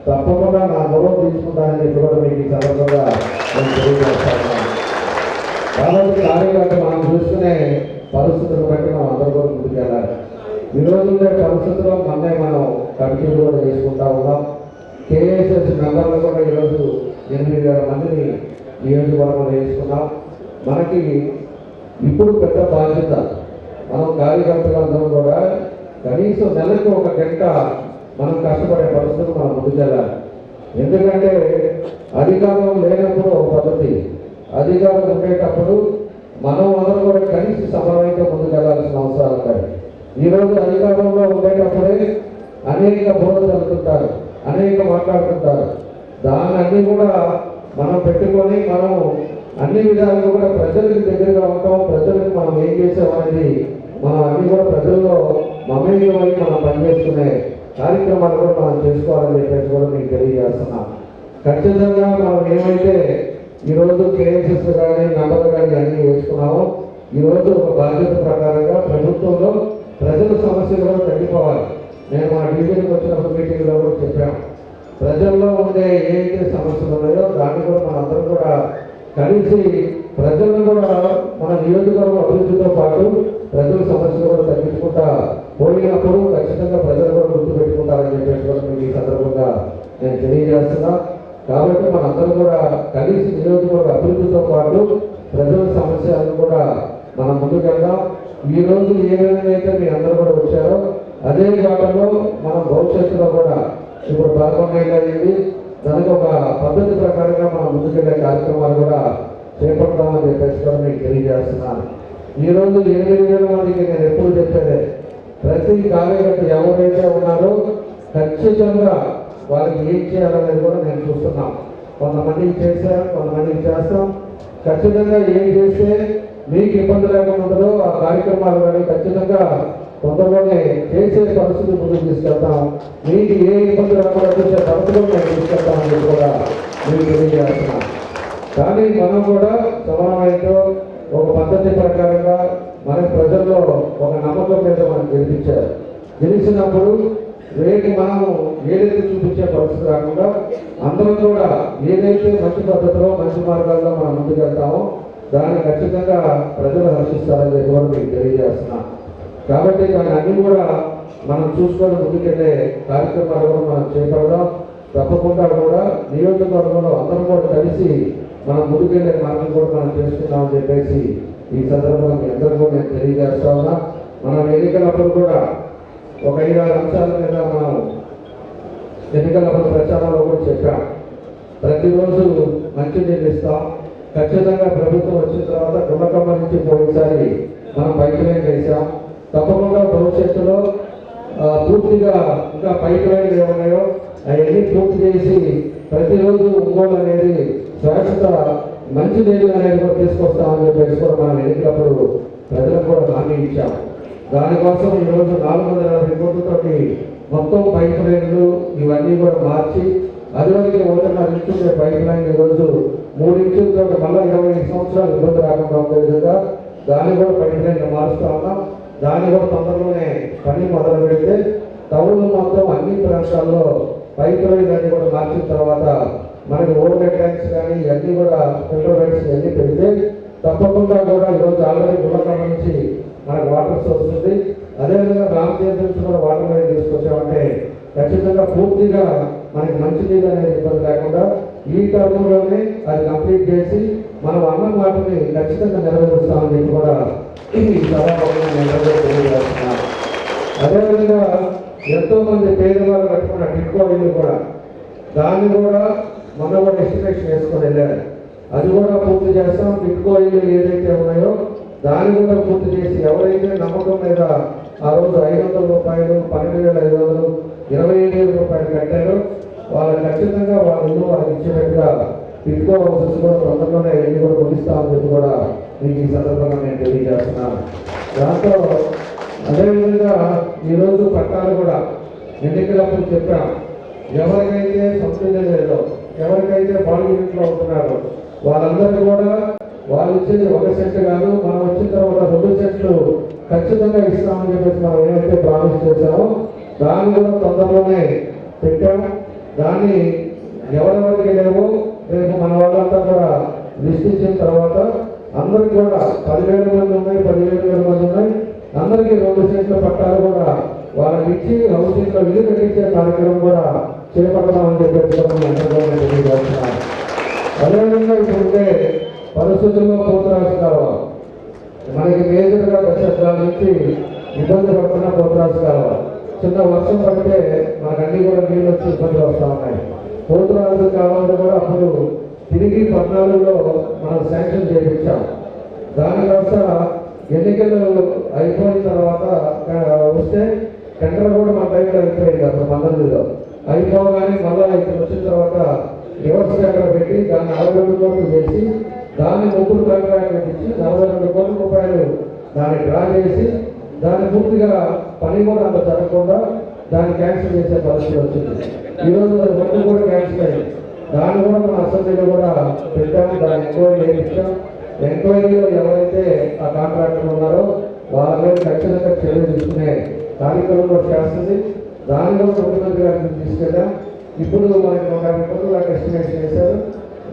తప్పకుండా నా గౌరవం తీసుకుంటానని చెప్పి కూడా మీకు ఈ సందర్భంగా నేను తెలియజేస్తాను. కాబట్టి కార్యకర్త మనం చూసుకునే పరిస్థితులను బట్టి మనం అందరూ కూడా ముందుకెళ్ళాలి. ఈరోజు ఉండే పరిస్థితుల్లో మనం కమిటీలు కూడా చేసుకుంటా ఉన్నాం. కేఎస్ఎస్ మెంబర్లు కూడా ఈరోజు 8,000 మందిని నియోజకవర్గంలో వేసుకున్నాం. మనకి ఇప్పుడు పెద్ద బాధ్యత, మనం కార్యకర్తలందరం కూడా కనీసం నెలకు 1 గంట మనం కష్టపడే పరిస్థితులు మనం ముందుకెళ్ళాలి. ఎందుకంటే అధికారం లేనప్పుడు ఒక పద్ధతి, అధికారం ఉండేటప్పుడు మనం అందరం కూడా కలిసి సమన్వయంతో ముందుకెళ్లాల్సిన అవసరాలు ఉంటాయి. ఈరోజు అధికారంలో ఉండేటప్పుడే అనేక బోధలు జరుగుతుంటారు, అనేక మాట్లాడుతుంటారు. దాన్ని అన్నీ కూడా మనం పెట్టుకొని మనం అన్ని విధాలుగా కూడా ప్రజలకు దగ్గరగా ఉంటాం. ప్రజలకు మనం ఏం చేసామనేది మనం అన్ని కూడా ప్రజల్లో మమేకమై మనం పనిచేసుకునే కార్యక్రమాలు కూడా మనం చేసుకోవాలని చెప్పేసి కూడా మీకు తెలియజేస్తున్నాం. ఖచ్చితంగా మనం ఏమైతే ఈరోజు కేఎస్ఎస్ కానీ మెంబర్లు కానీ అన్నీ వేసుకున్నామో ఈరోజు ఒక బాధ్యత ప్రకారంగా ప్రభుత్వంలో ప్రజల సమస్యలు కూడా తగ్గిపోవాలి. నేను మా డివిజన్కి వచ్చినప్పుడు మీటింగ్లో కూడా చెప్పాను, ప్రజల్లో ఉండే ఏదైతే సమస్యలు ఉన్నాయో దాన్ని కూడా మనందరం కూడా కలిసి ప్రజలను కూడా మన నియోజకవర్గం అభివృద్ధితో పాటు ప్రజల సమస్యలు కూడా తగ్గించుకుంటా పోయినప్పుడు ఖచ్చితంగా ప్రజలు కూడా గుర్తుపెట్టుకుంటారని చెప్పేసి కూడా మీకు ఈ సందర్భంగా నేను తెలియజేస్తున్నా. కాబట్టి మనందరం కూడా కలిసి నియోజకవర్గ అభివృద్ధితో పాటు ప్రజల సమస్యలను కూడా మనం ముందుకెళ్దాం. ఈరోజు ఏ విధంగా అయితే మీ అందరూ కూడా వచ్చారో అదే కాలంలో మనం భవిష్యత్తులో కూడా ఇప్పుడు 11 ఏళ్ళు అయింది, దానికి ఒక పద్ధతి ప్రకారంగా మనం ముందుకెళ్లే కార్యక్రమాలు కూడా చేపడతామని చెప్పేసి కూడా మీకు తెలియజేస్తున్నాను. ఈరోజు 8,000 మందికి నేను ఎప్పుడు చెప్పేదే, ప్రతి కార్యకర్త ఎవరైతే ఉన్నారో ఖచ్చితంగా వాళ్ళకి ఏం చేయాలనేది కూడా నేను చూస్తున్నాం. కొంతమందికి చేశారు, కొంతమందికి చేస్తాం. ఖచ్చితంగా ఏం చేస్తే మీకు ఇబ్బంది లేకుండా ఉంటుందో ఆ కార్యక్రమాలు కానీ ఖచ్చితంగా తొందరలోనే చేసే పరిస్థితి ముందుకు తీసుకెళ్తాం. మీకు ఏ ఇబ్బంది లేకుండా చేసే పరిస్థితులు మేము తీసుకెళ్తామని కూడా మీకు తెలియజేస్తున్నాం. కానీ మనం కూడా సమన్వయంతో ఒక పద్ధతి ప్రకారంగా మన ప్రజల్లో ఒక నమ్మకం మీద మనం గెలిపించారు. గెలిచినప్పుడు రేపు మనము ఏదైతే చూపించే పరిస్థితి రాకుండా అందరం కూడా ఏదైతే మంచి పద్ధతిలో మంచి మార్గాల్లో మనం ముందుకెళ్తామో దాన్ని ఖచ్చితంగా ప్రజలు హర్షిస్తారని చెప్పి కూడా మీకు తెలియజేస్తున్నాం. కాబట్టి దాన్ని అన్ని కూడా మనం చూసుకొని ముందుకెళ్ళే కార్యక్రమాలు కూడా మనం చేపడదాం. తప్పకుండా కూడా నియోజకవర్గంలో అందరం కూడా కలిసి మనం ముందుకెళ్ళే మార్గం కూడా మనం చేసుకుందామని చెప్పేసి ఈ సందర్భంగా మీ అందరూ కూడా నేను తెలియజేస్తా ఉన్నా. మనం ఎన్నికలప్పుడు కూడా ఒక 5-6 అంశాల మీద మనం ఎన్నికలప్పుడు ప్రచారంలో కూడా చెప్పాం. ప్రతిరోజు మంచి నీళ్ళు ఇస్తాం. ఖచ్చితంగా ప్రభుత్వం వచ్చిన తర్వాత గుమ్మకమ్మ నుంచి పోయినసారి మనం పైప్ లైన్ వేసాం. తప్పకుండా భవిష్యత్తులో పూర్తిగా ఇంకా పైప్ లైన్లు ఏమన్నాయో అవన్నీ పూర్తి చేసి ప్రతిరోజు ఒంగోలు అనేది శాశ్వత మంచి నీళ్ళు అనేది కూడా తీసుకొస్తామని చెప్పేసి కూడా మనం ఎన్నికలప్పుడు ప్రజలకు కూడా హామీ ఇచ్చాం. దానికోసం ఈరోజు 440 కోట్లతోటి మొత్తం పైప్ లైన్లు ఇవన్నీ కూడా మార్చి అదివరకు 1.5 ఇంచుల పైప్ లైన్ ఈరోజు 3 ఇంచులతో మళ్ళీ 25 సంవత్సరాలు ఇబ్బంది రాకుండా ఉండే విధంగా దాన్ని కూడా పైప్ లైన్లు మారుస్తూ ఉన్నాం. దాన్ని కూడా తొందరలోనే పని మొదలు పెడితే టౌన్ మొత్తం అన్ని ప్రాంతాల్లో పైప్ లైన్ అన్ని కూడా మార్చిన తర్వాత మనకి ఓవర్ ట్యాంక్స్ కానీ ఇవన్నీ కూడా ఫిల్టర్ లైన్స్ ఇవన్నీ పెడితే తప్పకుండా కూడా ఈరోజు ఆల్రెడీ గుమ్మకమ్మ నుంచి మనకు వాటర్ సోర్స్ ఉంది. అదేవిధంగా రామతీర్థం నుంచి కూడా వాటర్ లైన్ తీసుకొచ్చామంటే ఖచ్చితంగా పూర్తిగా మనకి మంచి నీళ్ళు అనేది ఇబ్బంది లేకుండా ఈ టర్మ్లోనే అది కంప్లీట్ చేసి మనం అన్న మాటని ఖచ్చితంగా నెరవేరుస్తామని చెప్పి కూడా ఈ సభాపంగా నేను తెలియజేస్తున్నాను. అదేవిధంగా ఎంతోమంది పేదవాళ్ళు కట్టుకున్న టిక్కో ఇల్లు కూడా దాన్ని కూడా మొన్న కూడా ఎస్టిమేషన్ వేసుకొని వెళ్ళారు. అది కూడా పూర్తి చేస్తాం. టిక్కో ఇల్లు ఏదైతే ఉన్నాయో దాన్ని కూడా పూర్తి చేసి ఎవరైతే నమ్మకం మీద ఆ రోజు 500 రూపాయలు 12,500 25,000 రూపాయలు కట్టారో వాళ్ళు ఖచ్చితంగా వాళ్ళ ఇల్లు వాళ్ళకి ఇచ్చినట్టుగా టిక్కో హౌసెస్ కూడా తొందరలోనే ఇల్లు కూడా ముగిస్తామని చెప్పి కూడా మీకు ఈ సందర్భంగా నేను తెలియజేస్తున్నాను. దాంతో అదేవిధంగా ఈరోజు పట్టాలు కూడా ఎన్నికలప్పుడు చెప్పాం. ఎవరికైతే సొంత లేదో ఎవరికైతే బాడుగింట్లో ఉంటున్నారో వాళ్ళందరికీ కూడా వాళ్ళు ఇచ్చేది 1 సెంట్ కాదు, మనం వచ్చిన తర్వాత 2 సెంట్లు ఖచ్చితంగా ఇస్తామని చెప్పేసి మనం ఏమైతే ప్రామిస్ చేశామో దాన్ని కూడా తొందరలోనే పెట్టాము. దాన్ని ఎవరెవరికి లేవో రేపు మన వాళ్ళంతా కూడా లిస్ట్ ఇచ్చిన తర్వాత అందరికి కూడా 10,000 మంది ఉన్నాయి, 15,000 మంది ఉన్నాయి, అందరికీ 2 సెంట్ల పట్టాలు కూడా వాళ్ళకి ఇచ్చి హౌసింగ్లో ఇల్లు కట్టించే కార్యక్రమం కూడా చేపడతామని చెప్పేసి తెలియజేస్తున్నాను. అదేవిధంగా ఇప్పుడుండే పరిస్థితుల్లో పోతురాజు కావాలి మనకి మేజర్గా దశాబ్దాల నుంచి ఇబ్బంది పడుతున్న పోతురాజు కావాలి. చిన్న వర్షం పడితే మనకు అన్ని కూడా నీళ్ళు వచ్చి ఇబ్బందులు వస్తూ ఉన్నాయి. పోతురాజు కావాలని కూడా అప్పుడు తిరిగి 14లో మనం శాంక్షన్ చేయించాం. దానికోసం ఎన్నికలు అయిపోయిన తర్వాత వస్తే టెండర్ కూడా మన టైంలో అయిపోయింది కదా 19లో అయిపోగానే మళ్ళీ ఇక్కడ వచ్చిన తర్వాత రివర్స్ టెండర్ పెట్టి దాన్ని 62 కోట్లు చేసి దాన్ని 3 కాంట్రాక్ట్ ఇచ్చి 42 కోట్ల రూపాయలు దాన్ని డ్రా చేసి దాన్ని పూర్తిగా పని కూడా అంత జరగకుండా దాన్ని క్యాన్సిల్ చేసే పరిస్థితి వచ్చింది. ఈరోజు అది 2 కూడా క్యాన్సిల్ అయింది. దాన్ని కూడా మన అసెంబ్లీలో కూడా పెట్టాము. దాన్ని ఎంక్వైరీ చేయించాం. ఎంక్వైరీలో ఎవరైతే ఆ కాంట్రాక్టర్లు ఉన్నారో వాళ్ళ మీద ఖచ్చితంగా చర్యలు తీసుకునే కార్యక్రమం కూడా చేస్తుంది. దాన్ని కూడా ముఖ్యమంత్రి గారికి తీసుకెళ్ళాం. ఇప్పుడు మనకి 150 కోట్ల దాకా ఎస్టిమేషన్ చేశారు.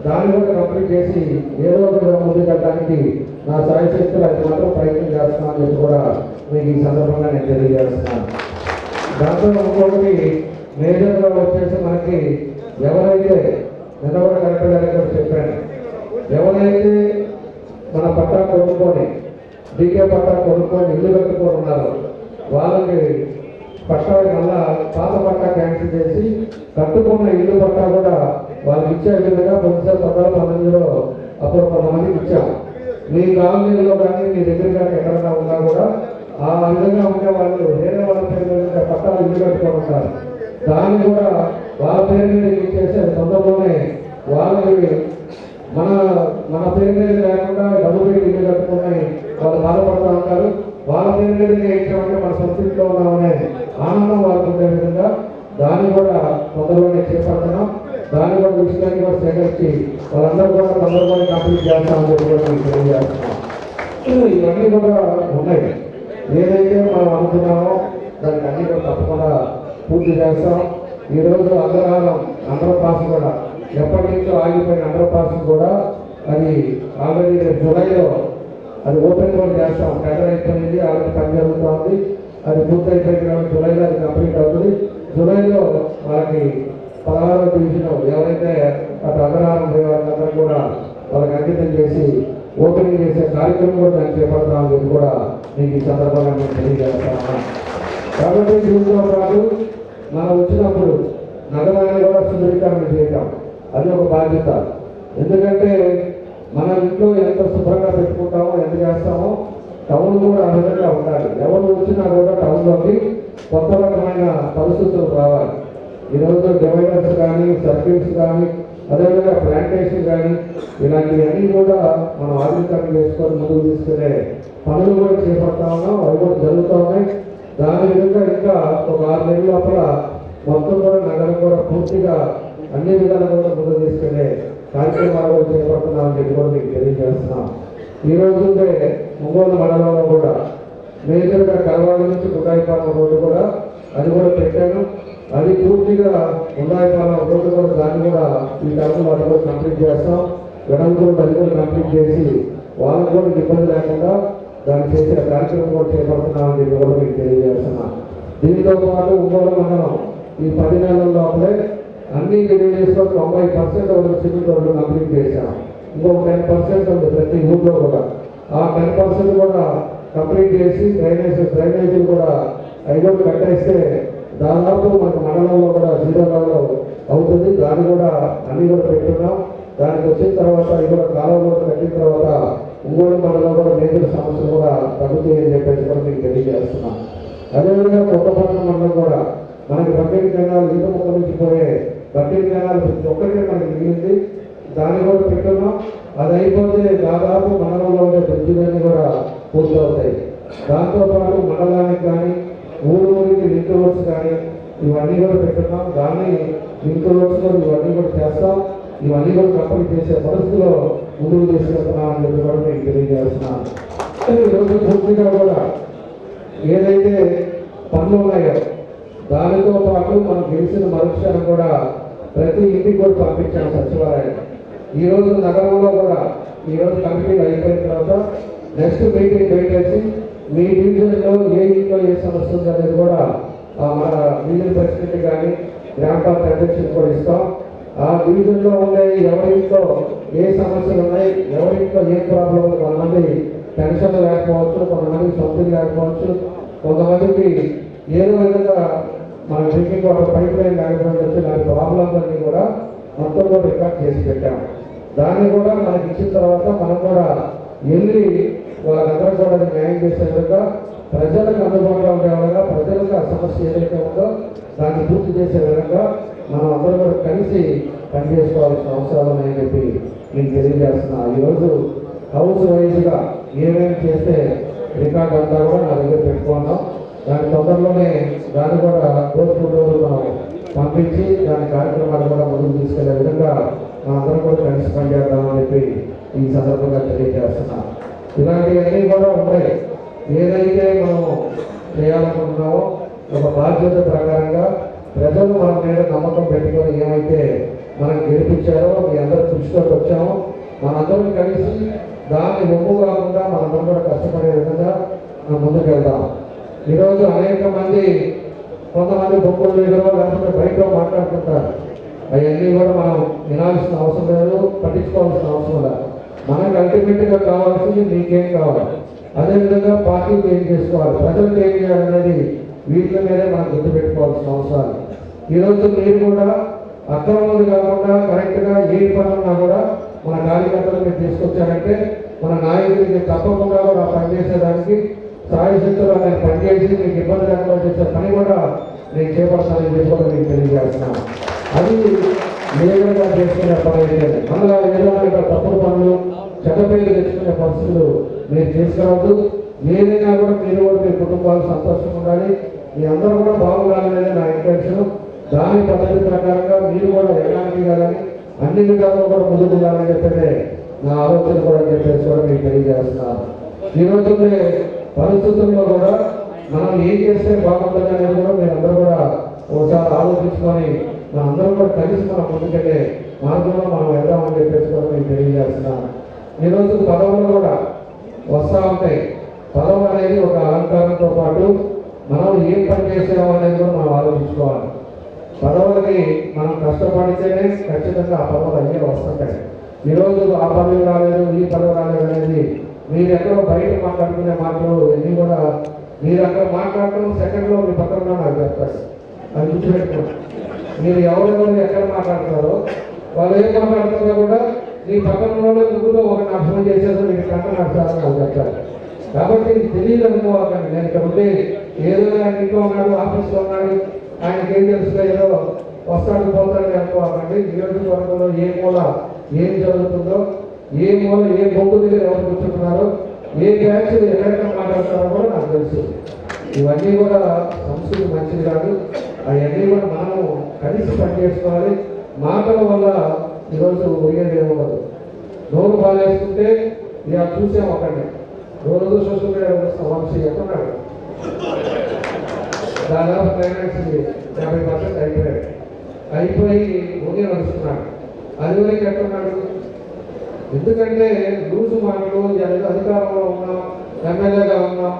దాన్ని కూడా కంప్లీట్ చేసి ఏదో ఒక ముందు కట్టడానికి నా సాయశక్తులు అది మాత్రం ప్రయత్నం చేస్తున్నాను అని చెప్పి కూడా మీకు ఈ సందర్భంగా నేను తెలియజేస్తున్నాను. దాంతో ఇంకొకటి మేజర్గా వచ్చేసి మనకి ఎవరైతే నిలబడ కలెక్టర్ గారికి కూడా చెప్పాను, ఎవరైతే మన పట్టా కొనుక్కొని డీకే పట్టా కొనుక్కొని ఇల్లు కట్టుకొని ఉన్నారో వాళ్ళకి పట్టా మళ్ళా పాత పట్టా క్యాన్సిల్ చేసి కట్టుకున్న ఇల్లు పట్టా కూడా వాళ్ళకి ఇచ్చే విధంగా 2019లో అప్పుడు కొంతమందికి ఇచ్చాం. మీ కాలనీలో కానీ మీ దగ్గర కానీ ఎక్కడైనా ఉన్నా కూడా ఆ విధంగా ఉండే వాళ్ళు వేరే వాళ్ళ పేరు మీద పట్టాలు ఇల్లు కట్టుకొని ఉంటారు. దాన్ని కూడా వాళ్ళ పేరు మీద ఇచ్చేసి అది తొందరలోనే వాళ్ళకి మన పేరు మీద లేకుండా డబ్బు పెట్టి ఇల్లు కట్టుకుని వాళ్ళు బాధపడుతూ ఉంటారు. వాళ్ళ పేరు మీద ఇచ్చామంటే మన సంస్కృతిలో ఉన్నామనే ఆనందం వాళ్ళకు ఉండే విధంగా దాన్ని కూడా తొందరలోనే చేపడుతున్నాం. దాన్ని కూడా విషయాన్ని కూడా సేకరించి వాళ్ళందరూ కూడా తొందరలోనే కంప్లీట్ చేస్తామని చెప్పి కూడా మీకు తెలియజేస్తున్నాం. ఇవన్నీ కూడా ఉన్నాయి. ఏదైతే మనం అనుకున్నామో దానికి అన్ని కూడా తప్పకుండా పూర్తి చేస్తాం. ఈరోజు అగ్రహారం అండర్ పాస్ కూడా ఎప్పటి నుంచో ఆగిపోయిన అండర్ పాస్ కూడా అది ఆల్రెడీ జూలైలో అది ఓపెన్ కూడా చేస్తాం. టెండర్ అయిపోయింది, ఆల్రెడీ పని జరుగుతుంది. అది పూర్తి అయిపోయిన జూలైలో అది కంప్లీట్ అవుతుంది. జూలైలో వాళ్ళకి 16వ డివిజన్ ఎవరైతే అటు అగ్రహారం వాళ్ళందరూ కూడా వాళ్ళకి అంకితం చేసి ఓపెనింగ్ చేసే కార్యక్రమం కూడా దాన్ని చేపడతామని చెప్పి కూడా మీకు ఈ సందర్భంగా నేను తెలియజేస్తాను. కాబట్టి దీంతో పాటు మనం వచ్చినప్పుడు నగరాన్ని కూడా సుందరీకరణ చేయటం అది ఒక బాధ్యత. ఎందుకంటే మన ఇంట్లో ఎంత శుభ్రంగా పెట్టుకుంటామో ఎంత చేస్తామో టౌన్ కూడా ఆ విధంగా ఉండాలి. ఎవరు వచ్చినా కూడా టౌన్లోకి కొత్త రకమైన పరిస్థితులు రావాలి. ఈరోజు డివైడర్స్ కానీ సర్కిల్స్ కానీ అదేవిధంగా ప్లాంటేషన్ కానీ ఇలాంటివన్నీ కూడా మనం ఆధునీకరణ చేసుకొని ముందుకు తీసుకునే పనులు కూడా చేపడతా ఉన్నాం. అవి కూడా జరుగుతూ ఉన్నాయి. దాని విధంగా ఇంకా ఒక 6 నెలల లోపల మొత్తం కూడా నగరం కూడా పూర్తిగా అన్ని విధాలు కూడా ముందుకు తీసుకునే కార్యక్రమాలు కూడా చేపడుతున్నామని చెప్పి కూడా మీకు తెలియజేస్తున్నాం. ఈరోజు ఒంగోలు మండలంలో కూడా మేజర్గా కలవాడి నుంచి గుడాయిపాలెం రోడ్డు కూడా అది కూడా పెట్టాను. అది పూర్తిగా గుడాయిపాలెం రోడ్డు కూడా దాన్ని కూడా ఈ టైంలో వాళ్ళు కూడా కంప్లీట్ చేస్తాం. గణంతులు అది కూడా కంప్లీట్ చేసి వాళ్ళకు కూడా ఇబ్బంది లేకుండా దాన్ని చేసే కార్యక్రమం కూడా చేపడుతున్నామని చెప్పి కూడా మీకు తెలియజేస్తున్నాం. దీంతో పాటు ఒంగోలు మండలం ఈ 10 నెలల లోపలే అన్ని విలేజెస్లో 90% ఒక సిమెంట్ రోడ్లు కంప్లీట్ చేశాం. ఇంకొక 10% ఉంది ప్రతి ఊళ్ళో కూడా. ఆ 10% కూడా కంప్లీట్ చేసి డ్రైనేజీలు కూడా 5 కట్టేస్తే దాదాపు మనకు మండలంలో కూడా 0 లెవెల్ అవుతుంది. దాన్ని కూడా అన్ని కూడా పెట్టున్నాం. దానికి వచ్చిన తర్వాత ఇక్కడ కాలంలో కట్టిన తర్వాత ఒంగోలు మండలంలో కూడా మేజర్ సమస్యలు కూడా తగ్గుతాయని చెప్పేసి కూడా మీకు తెలియజేస్తున్నాం. అదేవిధంగా కొత్తపట్నం మండలం కూడా మనకి బకెట్ కెనాల్ ఈత ముక్క నుంచి పోయే బకెట్ కెనాల్ ప్రతి ఒక్కరికి మనకి మిగిలింది. దాన్ని కూడా పెట్టున్నాం. అది అయిపోతే దాదాపు మండలంలో ఉండే బ్రిడ్జిలన్నీ కూడా పూర్తవుతాయి. దాంతోపాటు మండలానికి కానీ ఊరికి లింక్ రోడ్స్ కానీ ఇవన్నీ కూడా పెట్టున్నాం. దాన్ని లింక్ రోడ్స్ కూడా ఇవన్నీ కూడా చేస్తాం. ఇవన్నీ కూడా కంప్లీట్ చేసే పరిస్థితిలో ముందుకు తీసుకెళ్తున్నామని చెప్పి కూడా మీకు తెలియజేస్తున్నాను. ఈరోజు పూర్తిగా కూడా ఏదైతే పనులు ఉన్నాయో దానితో పాటు మనం గెలిచిన మరుక్షణం కూడా ప్రతి ఇంటికి కూడా పంపించాం సచివాలయం. ఈరోజు నగరంలో కూడా ఈరోజు కమిటీలు అయిపోయిన తర్వాత నెక్స్ట్ మీటింగ్ పెట్టేసి మీ డివిజన్లో ఏ ఇంట్లో ఏ సమస్య ఉంది అనేది కూడా మన డివిజన్ ప్రెసిడెంట్ కానీ గ్రామ పంచాయతీ అధ్యక్షులు కూడా ఇస్తాం. ఆ డివిజన్లో ఉండే ఎవరింట్లో ఏ సమస్యలు ఉన్నాయి, ఎవరింట్లో ఏ ప్రాబ్లం ఉంది, కొంతమంది పెన్షన్ లేకపోవచ్చు, కొంతమందికి సొంతలు లేకపోవచ్చు, కొంతమందికి ఏదో విధంగా మన డ్రింకింగ్ వాటర్ పైప్ లైన్ లేకపోవచ్చు, ఇలాంటి ప్రాబ్లమ్స్ అన్ని కూడా మొత్తం కూడా రికార్డ్ చేసి పెట్టాము. దాన్ని కూడా మనకి ఇచ్చిన తర్వాత మనం కూడా వెళ్ళి వాళ్ళందరూ కూడా న్యాయం చేసే విధంగా ప్రజలకు అందుబాటులో ఉండే విధంగా ప్రజలకు ఆ సమస్య ఏదైతే ఉందో దాన్ని పూర్తి చేసే విధంగా మనం అందరూ కూడా కలిసి పనిచేసుకోవాల్సిన అవసరాలు ఉన్నాయని చెప్పి మీకు తెలియజేస్తున్నా. ఈరోజు హౌస్ వైజ్గా ఏమేమి చేస్తే రికార్డ్ అంతా కూడా నా దగ్గర పెట్టుకున్నాం. దాని తొందరలోనే దాన్ని కూడా డోర్ టు డోర్ మనం పంపించి దాని కార్యక్రమాలు కూడా ముందుకు తీసుకెళ్లే విధంగా మనందరం కూడా కలిసి పనిచేద్దామని చెప్పి ఈ సందర్భంగా తెలియజేస్తున్నాం. ఇలాంటివన్నీ కూడా ఉంటాయి. ఏదైతే మనం చేయాలనుకుంటున్నామో ఒక బాధ్యత ప్రకారంగా ప్రజలు మన మీద నమ్మకం పెట్టుకొని ఏమైతే మనం గెలిపించారో మీ అందరూ దృష్టిలోకి వచ్చామో మనందరం కలిసి దాన్ని ఒప్పు కాకుండా మనందరం కూడా కష్టపడే విధంగా మనం ముందుకు వెళ్దాం. ఈరోజు అనేక మంది కొంతమంది బొక్కులు దగ్గర లేకపోతే బయట మాట్లాడుకుంటారు. అవన్నీ కూడా మనం వినాల్సిన అవసరం లేదు, పట్టించుకోవాల్సిన అవసరం లేదు. మనకు అల్టిమేట్గా కావాల్సింది మీకేం కావాలి, అదేవిధంగా పార్టీకి ఏం చేసుకోవాలి, ప్రజలకు ఏం చేయాలనేది వీటి మీదే మనం గుర్తుపెట్టుకోవాల్సిన అవసరాలు. ఈరోజు మీరు కూడా అక్రమాలు కాకుండా కరెక్ట్గా ఏ పనున్నా కూడా మన కార్యకర్తలు మీరు తీసుకొచ్చారంటే మన నాయకుడికి తప్పకుండా కూడా పనిచేసేదానికి సాయశక్తులు ఆయన పనిచేసి మీకు ఇబ్బంది లేకుండా చేసే పని కూడా నేను చేపడతానని చెప్పి కూడా మీకు తెలియజేస్తున్నాను. అది నిజంగా చేసుకునే పని అయితే మళ్ళీ ఏదైనా తప్పుడు పనులు చెడ్డ పేర్లు తెచ్చుకునే పరిస్థితులు మీరు తీసుకురావద్దు. ఏదైనా కూడా మీరు కూడా మీ కుటుంబాలు సంతోషంగా ఉండాలి, మీ అందరూ కూడా బాగుండాలనేది నా ఇంటెన్షన్. దాని పద్ధతి ప్రకారంగా మీరు కూడా ఎలాంటి కానీ అన్ని విధాలుగా కూడా ముందుకు వెళ్ళాలని చెప్పేది నా ఆలోచన కూడా చెప్పేసి కూడా మీకు తెలియజేస్తున్నాను. ఈరోజు పరిస్థితుల్లో కూడా మనం ఏం చేస్తే బాగుంటుంది అనేది కూడా మీరందరూ కూడా ఒకసారి ఆలోచించుకొని మనందరం కూడా కలిసి మనం ముందుకెళ్ళే మార్గంలో మనం వెళ్దామని చెప్పేసి కూడా మీకు తెలియజేస్తున్నాను. ఈరోజు పదవులు కూడా వస్తూ ఉంటాయి. పదవి అనేది ఒక అలంకారంతో పాటు మనం ఏం పని చేసామో అనేది కూడా మనం ఆలోచించుకోవాలి. పదవులకి మనం కష్టపడితేనే ఖచ్చితంగా ఆ పదవులు అన్నీ వస్తుంటాయి. ఈరోజు ఆ పదవి రాలేదు, ఈ పదవి రాలేదు అనేది మీరు ఎక్కడో బయట మాట్లాడుకునే మాటలు ఇవన్నీ కూడా మీరు అక్కడ మాట్లాడటం సెకండ్లో మీ పక్కన నాకు చెప్తారు. అది గుర్తుపెట్టుకోండి. మీరు ఎవరెవరు ఎక్కడ మాట్లాడుతున్నారో వాళ్ళు ఏం మాట్లాడుతున్నా కూడా నీ పక్కన నువ్వులో ఒక నష్టం చేసేదో మీరు కంట నష్టాలని నాకు చెప్తారు. కాబట్టి ఇది తెలియదు అనుకోవాలండి. నేను ఇక్కడ ఉంటే ఏదో ఆయన ఇంట్లో ఉన్నాడు, ఆఫీస్లో ఉన్నాడు, ఆయనకి ఏం తెలుస్తుందో ఏదో వస్తాడు పోతాడు అనుకోవాలండి. నియోజకవర్గంలో ఏ మూల ఏం జరుగుతుందో, ఏ మూల ఏ బొగ్గు దగ్గర ఎవరు కూర్చుంటున్నారో, ఏ బ్యాచ్ ఎక్కడెక్కడ మాట్లాడుతున్నారో కూడా నాకు తెలుసు. ఇవన్నీ కూడా సంస్కృతి మంచిది కాదు. అవన్నీ కూడా మనము కలిసి పనిచేసుకోవాలి. మాటల వల్ల ఈరోజు ఉరిగేది ఏమవ్వదు. నోరు బాగాలేసుకుంటే ఇలా చూసాం ఒకండి. రోజు సోషల్ మీడియా వంశీ ఎక్కడున్నాడు, దాదాపు క్లైమాక్స్ 50% అయిపోయి ఉరిగే నడుస్తున్నాడు. అది వరకు ఎక్కడున్నాడు? ఎందుకంటే లూజు మాటలు అధికారంలో ఉన్నాం, ఎమ్మెల్యేగా ఉన్నాం,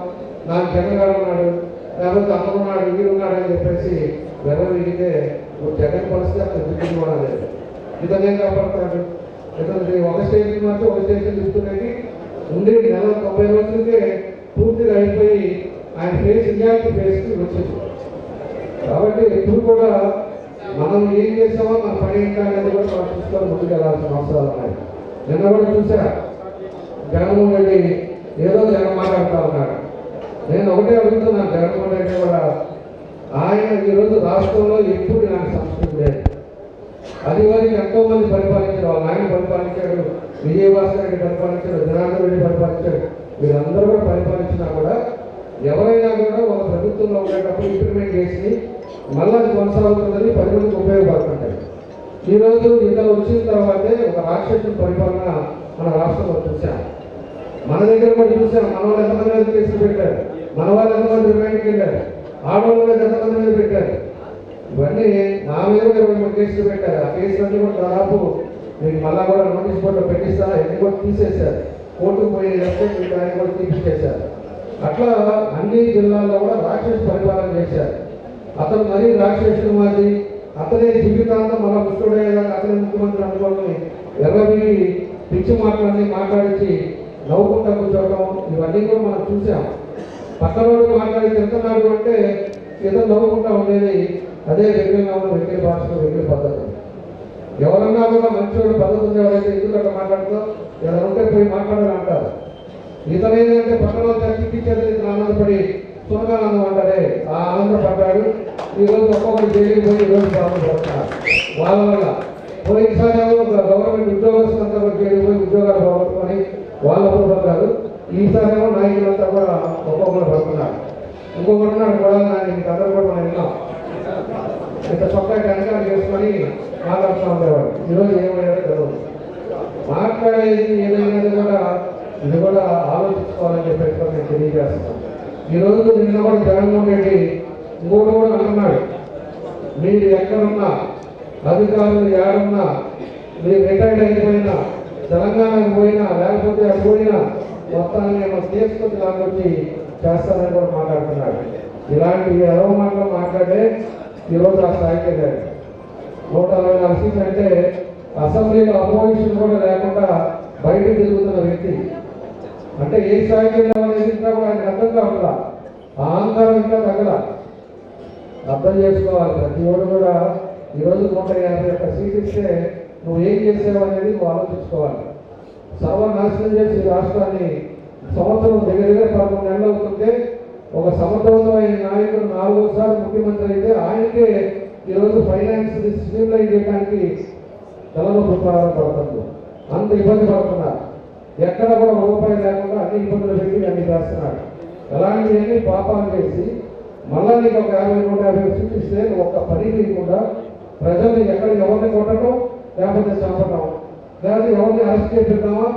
నాకు జగన్ ఉన్నాడు, లేకపోతే అతనున్నాడు, వీరున్నాడు అని చెప్పేసి వెరవిగితే జగన్ పరిస్థితి అక్కడ దిగులు కూడా లేదు. ఇతనేం కాపాడుతాడు? ఎందుకంటే ఒక స్టేషన్ మార్చి ఒక స్టేషన్ తీసుకునేది ఉండే నెల 90 రోజులకే పూర్తిగా అయిపోయి ఆయన ఫేస్ రియాలిటీ ఫేస్కి వచ్చింది. కాబట్టి ఎప్పుడు కూడా మనం ఏం చేసామో మన పని ఏంటో అనేది కూడా మనం చూసుకొని ముందుకు వెళ్ళాల్సిన అవసరాలు ఉన్నాయి. నిన్న కూడా చూసా జగన్మోహన్ రెడ్డి ఏదో జగన్ మాట్లాడుతూ ఉన్నాడు. నేను ఒకటే అడుగుతున్నాను, జగన్మోహన్ రెడ్డి కూడా ఆయన ఈరోజు రాష్ట్రంలో ఎప్పుడు నాకు సంస్కృతి లేదు. అది వరకు ఎంతో మంది పరిపాలించారు, వాళ్ళ ఆయన పరిపాలించాడు, విజయభాస్కర్ రెడ్డి పరిపాలించాడు, జనార్దన్ రెడ్డి పరిపాలించాడు. వీరందరూ కూడా పరిపాలించినా కూడా ఎవరైనా కూడా ఒక ప్రభుత్వంలో ఉండేటప్పుడు ఇంప్లిమెంట్ చేసి మళ్ళీ అది కొనసాగుతున్నది 10 మందికి ఉపయోగపడుతుంటాయి. ఈరోజు ఇతను వచ్చిన తర్వాతే ఒక రాక్షసుని పరిపాలన మన రాష్ట్రంలో చూసాం. మన దగ్గర కూడా చూసాం. మన వాళ్ళు ఎంతమంది మీద కేసులు పెట్టారు, మన వాళ్ళు ఎంతమంది రిమాండ్కి వెళ్ళారు, ఆడవాళ్ళ మీద ఎంతమంది మీద పెట్టారు. ఇవన్నీ నా మీద 23 కేసులు పెట్టారు. ఆ కేసులన్నీ కూడా దాదాపు మీకు మళ్ళా కూడా నోటీస్ బోర్డులో పెట్టిస్తా, ఎన్ని కూడా తీసేశారు. కోర్టుకు పోయి వస్తే మీకు ఆయన కూడా తీపిచ్చేశారు. అట్లా అన్ని జిల్లాల్లో కూడా రాక్షసు పరిపాలన చేశారు. అతను మరీ రాక్షసుడు మాది, అతనే జీవితాంతం మన ముష్టుడేదాకా అతనే ముఖ్యమంత్రి అనుకోని ఎర్రబీగి పిచ్చి మాట్లాడించి నవ్వుకుంటా కూర్చోవడం, ఇవన్నీ కూడా మనం చూసాం. పక్కనోడు మాట్లాడి తింటున్నాడు అంటే ఏదో నవ్వుకుంటా ఉండేది. అదే వెంకయ్య వెంకయ్య భాషలో వెంకయ్య పద్ధతి. ఎవరన్నా కూడా మంచివాడు పద్ధతి ఉంది, ఎవరైతే ఎందుకు అట్లా మాట్లాడుతూ ఏదైనా ఉంటే పోయి మాట్లాడాలని అంటారు. ఇతను ఏంటంటే పక్కన చర్చించేది ఆనందపడి సునగానందం అంటారే, ఆ ఆనందపడ్డాడు. ఈరోజు ఒక్కొక్కరు జైలుకి పోయి ఈరోజు బాగుపడుతున్నారు వాళ్ళ వల్ల. పోయినసారి గవర్నమెంట్ ఉద్యోగస్తులంతా కూడా జైలుకి పోయి ఉద్యోగాలు పోగొట్టుకొని వాళ్ళు పడ్డారు. ఈసారి ఏమో నాయకులంతా కూడా ఒక్కొక్కరు పడుతున్నారు. ఇంకొకరు ఉన్నాడు కూడా, మీకు అందరూ కూడా మనం విన్నాం, ఇంత చొక్కా వెనకాల చేసుకొని మాట్లాడుతూ ఉండేవాడు. ఈరోజు ఏమయ్యారో తెలియదు. మాట్లాడేది ఏదైనా కూడా ఇది కూడా ఆలోచించుకోవాలని చెప్పేసి నేను తెలియజేస్తున్నాను. ఈరోజు నిన్న కూడా జగన్మోహన్ రెడ్డి ఇంకోటి కూడా అంటున్నాడు, మీరు ఎక్కడున్నా, అధికారులు ఏడున్నా, మీరు రిటైర్డ్ అయిపోయినా, తెలంగాణకు పోయినా, లేకపోతే అక్కడ పోయినా మొత్తాన్ని నేను తీసుకొచ్చి దాని వచ్చి చేస్తానని కూడా మాట్లాడుతున్నాడు. ఇలాంటి ఎరవ మాటలు మాట్లాడే ఈరోజు ఆ స్థాయికి వెళ్ళాడు. 164 సీట్లు అంటే అసెంబ్లీలో అపోజిషన్ కూడా లేకుండా బయటకు తిరుగుతున్న వ్యక్తి. అంటే ఏ స్థాయికి వెళ్ళామనేది ఇంకా కూడా ఆయనకు అర్థం కావట్లా. అహంకారం ఇంకా తగ్గల. అర్థం చేసుకోవాలి. ప్రతి ఓడు కూడా ఈరోజు 151 సీట్లు ఇస్తే నువ్వు ఏం చేసావు అనేది నువ్వు ఆలోచించుకోవాలి. సర్వనాశనం చేసి రాష్ట్రాన్ని సంవత్సరం దగ్గర 11 నెలలు అవుతుంటే ఒక సమర్థవంతమైన నాయకుడు 4వ ముఖ్యమంత్రి అయితే ఆయనకే ఈరోజు ఫైనాన్స్ స్ట్రీమ్లైన్ చేయడానికి తలనొప్పి పడుతుంది. అంత ఇబ్బంది పడుతున్నారు. ఎక్కడ కూడా రూపాయి లేకుండా అన్ని ఇబ్బందులు పెట్టి అన్ని చేస్తున్నాడు. అలాంటివన్నీ పాపాలు చేసి మళ్ళా నీకు ఒక 50-150 సీట్లు ఇస్తే ఒక్క పని లేకుండా ప్రజల్ని ఎవరిని కొట్టడం, లేకపోతే చంపడం, లేకపోతే ఎవరిని అరెస్ట్ చేపిద్దామా,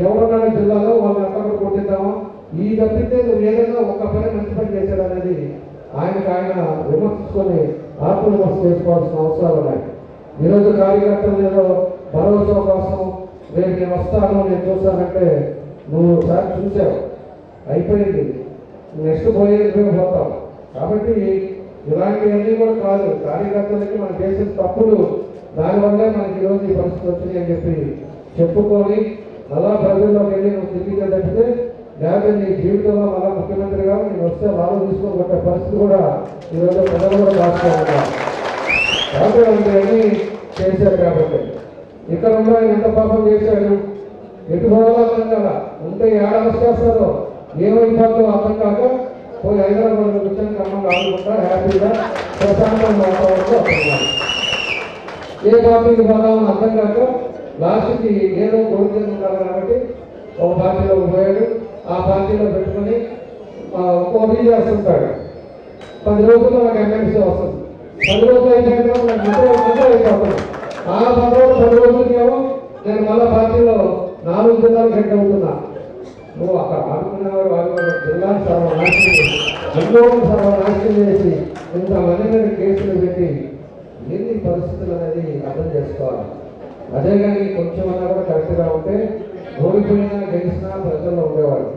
ఎవరన్నా జిల్లాలో వాళ్ళని అక్కడ కొట్టిద్దామా, ఈ తప్పితే నువ్వు ఏదైనా ఒక్క పని మంచి పని చేశాడు అనేది ఆయన విమర్శించుకొని ఆత్మవిమర్శ చేసుకోవాల్సిన అవసరాలు ఉన్నాయి. ఈరోజు కార్యకర్తలు ఏదో భరోసా కోసం రేపు నేను వస్తాను, నేను చూస్తానంటే నువ్వు సార్ చూసావు, అయిపోయింది, నెక్స్ట్ పోయేది పోతాం. కాబట్టి ఇలాంటివన్నీ కూడా కాదు. కార్యకర్తలకి మనం చేసిన తప్పులు దానివల్లే మనకి ఈరోజు ఈ పరిస్థితి వచ్చింది అని చెప్పి చెప్పుకొని అలా ప్రజల్లోకి వెళ్ళి నువ్వు తిరిగితే తప్పితే లేకపోతే నీ జీవితంలో మళ్ళా ముఖ్యమంత్రిగా నేను వస్తే వాళ్ళు తీసుకొని కొట్టే పరిస్థితి కూడా ఈరోజు ప్రజలు కూడా రాసుకోవాలి. కాబట్టి అన్నీ చేశారు. కాబట్టి ఇక్కడ ఉన్న ఆయన ఎంత పాపం చేశాడు, ఎటు పోవాలో అర్థం కదా, ఉంటే ఏడాది చేస్తారో ఏమైపోతుందో అర్థం కాక పోయి హైదరాబాద్ కూర్చొని క్రమంగా ఆడుకుంటా హ్యాపీగా ప్రశాంతంగా వాతావరణంలో వస్తున్నారు. ఏ పార్టీకి పోదామని అర్థం కాక లాస్ట్కి ఏదో కోరిక ఉండాలి కాబట్టి ఒక పార్టీలో పోయాడు. ఆ పార్టీలో పెట్టుకొని ఒక్కో రీల్ చేస్తుంటాడు. 10 రోజుల్లో నాకు ఎమ్మెల్సీ వస్తుంది. 10 రోజులు అయిపోయిన నాకు మంత్రి అయిపోతుంది. ఆ 10 రోజులకేమో నేను మళ్ళా పార్టీలో 4 జిల్లాలు హెడ్ అవుతున్నా. నువ్వు అక్కడ ఆడుకునేవాడు వాళ్ళు జిల్లాను సర్వనాశనం చేసి ఇంతమంది మీద కేసులు పెట్టి ఎన్ని పరిస్థితులు అనేది అర్థం చేసుకోవాలి. అదే కానీ కొంచెం అన్నా కూడా కరెక్ట్గా ఉంటే ఓడిపోయినా గెలిచినా ప్రజల్లో ఉండేవాడు.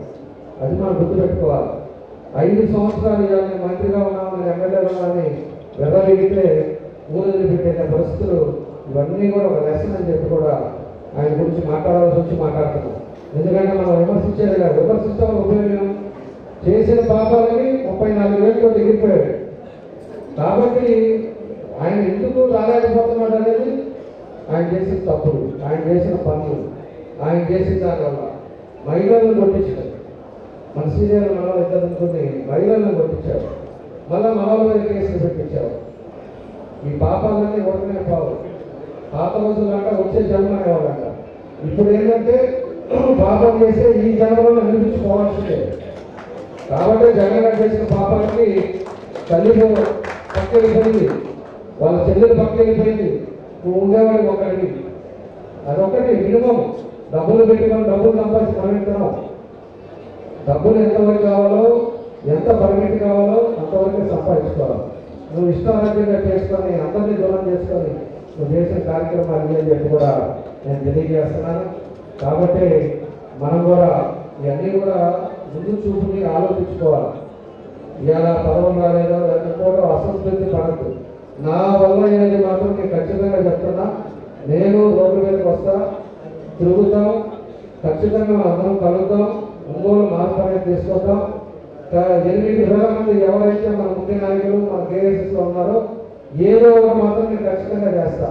అది మనం గుర్తుపెట్టుకోవాలి. 5 సంవత్సరాలు ఇవాళ మంత్రిగా ఉన్నామని ఎమ్మెల్యేగా ఉన్నామని వెదవిగితే ఊరు పెట్టే పరిస్థితులు ఇవన్నీ కూడా ఒక లెసన్ అని చెప్పి కూడా ఆయన గురించి మాట్లాడాల్సి వచ్చి మాట్లాడుతున్నాం. ఎందుకంటే మనం విమర్శించేది కాదు, విమర్శించడం ఉపయోగం. చేసిన పాపాలని 34 వేలతో ఎగిరిపోయాడు. కాబట్టి ఆయన ఎందుకు రాలేకపోతున్నాడు అనేది ఆయన చేసిన తప్పులు, ఆయన చేసిన పనులు, ఆయన చేసిన దానివల్ల మహిళలను కొట్టించారు. మన సీనియర్ మనవాళ్ళు ఇద్దరు అనుకుని మహిళలను కొట్టించారు. మళ్ళీ మనవాళ్ళ మీద కేసులు పెట్టించారు. ఈ పాపాలన్నీ ఒకటినే పావు. పాత రోజులంట వచ్చే జన్మ అనేవాళ్ళంట. ఇప్పుడు ఏంటంటే పాపం చేస్తే ఈ జన్మలో నిరూపించుకోవాల్సిందే. కాబట్టి జగన్ చేసిన పాపానికి తల్లి పక్కకెళ్ళిపోయింది, వాళ్ళ చెల్లెలు పక్కకెళ్ళిపోయింది, నువ్వు ఉండేవాడి ఒకటి. అదొకటి మినిమం. డబ్బులు పెట్టుకొని డబ్బులు సంపాదించుకున్నాం. డబ్బులు ఎంతవరకు కావాలో, ఎంత పరిమితి కావాలో అంతవరకు సంపాదించుకోవాలి. నువ్వు ఇష్టారాజ్యంగా చేసుకొని అందరినీ దూరం చేసుకొని నువ్వు చేసిన కార్యక్రమాలు అని చెప్పి కూడా నేను తెలియజేస్తున్నాను. కాబట్టి మనం కూడా ఇవన్నీ కూడా ముందు చూపుని ఆలోచించుకోవాలి. ఇలా పదవులు రాలేదో లేకపోతే అసంతృప్తి పడద్దు. నా వల్ల ఏది మాత్రం నేను ఖచ్చితంగా చెప్తున్నా. నేను రోడ్డు మీదకి వస్తా, తిరుగుతాం, ఖచ్చితంగా అందరం కలుద్దాం, ఒంగోలు మార్పు అనేది తీసుకొద్దాం. 8,000 మంది ఎవరైతే మన ముఖ్య నాయకులు మన కేఎస్ఎస్లో ఉన్నారో ఏదో ఒక మాత్రం నేను ఖచ్చితంగా చేస్తా.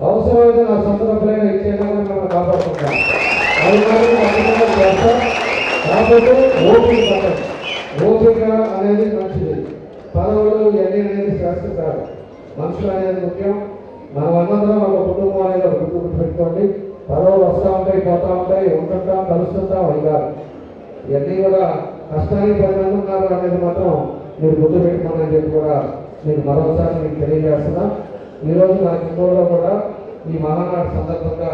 అవసరమైతే నా సొంత డబ్బులైనా ఇచ్చేనా మనం కాపాడుకుంటాం. అది మాత్రం ఖచ్చితంగా చేస్తా. కాకపోతే ఓపిక అనేది మంచిది. పదవులు ఇవన్నీ అనేది శాస్త్రం కాదు. మనుషులు అనేది ముఖ్యం. మనం అన్నదరం ఒక కుటుంబం అనేది ఒక గుర్తు పెట్టుకోండి. పదవులు వస్తూ ఉంటాయి, పోతూ ఉంటాయి, ఉంటుంటాం, కలుస్తుంటాం. అవి కాదు. ఇవన్నీ కూడా కష్టానికి 10 మంది ఉన్నారు అనేది మాత్రం మీరు గుర్తు పెట్టుకోమని చెప్పి కూడా మీకు మరోసారి మీకు తెలియజేస్తున్నా. ఈరోజు మన ఇంకోలో కూడా ఈ మహానాడు సందర్భంగా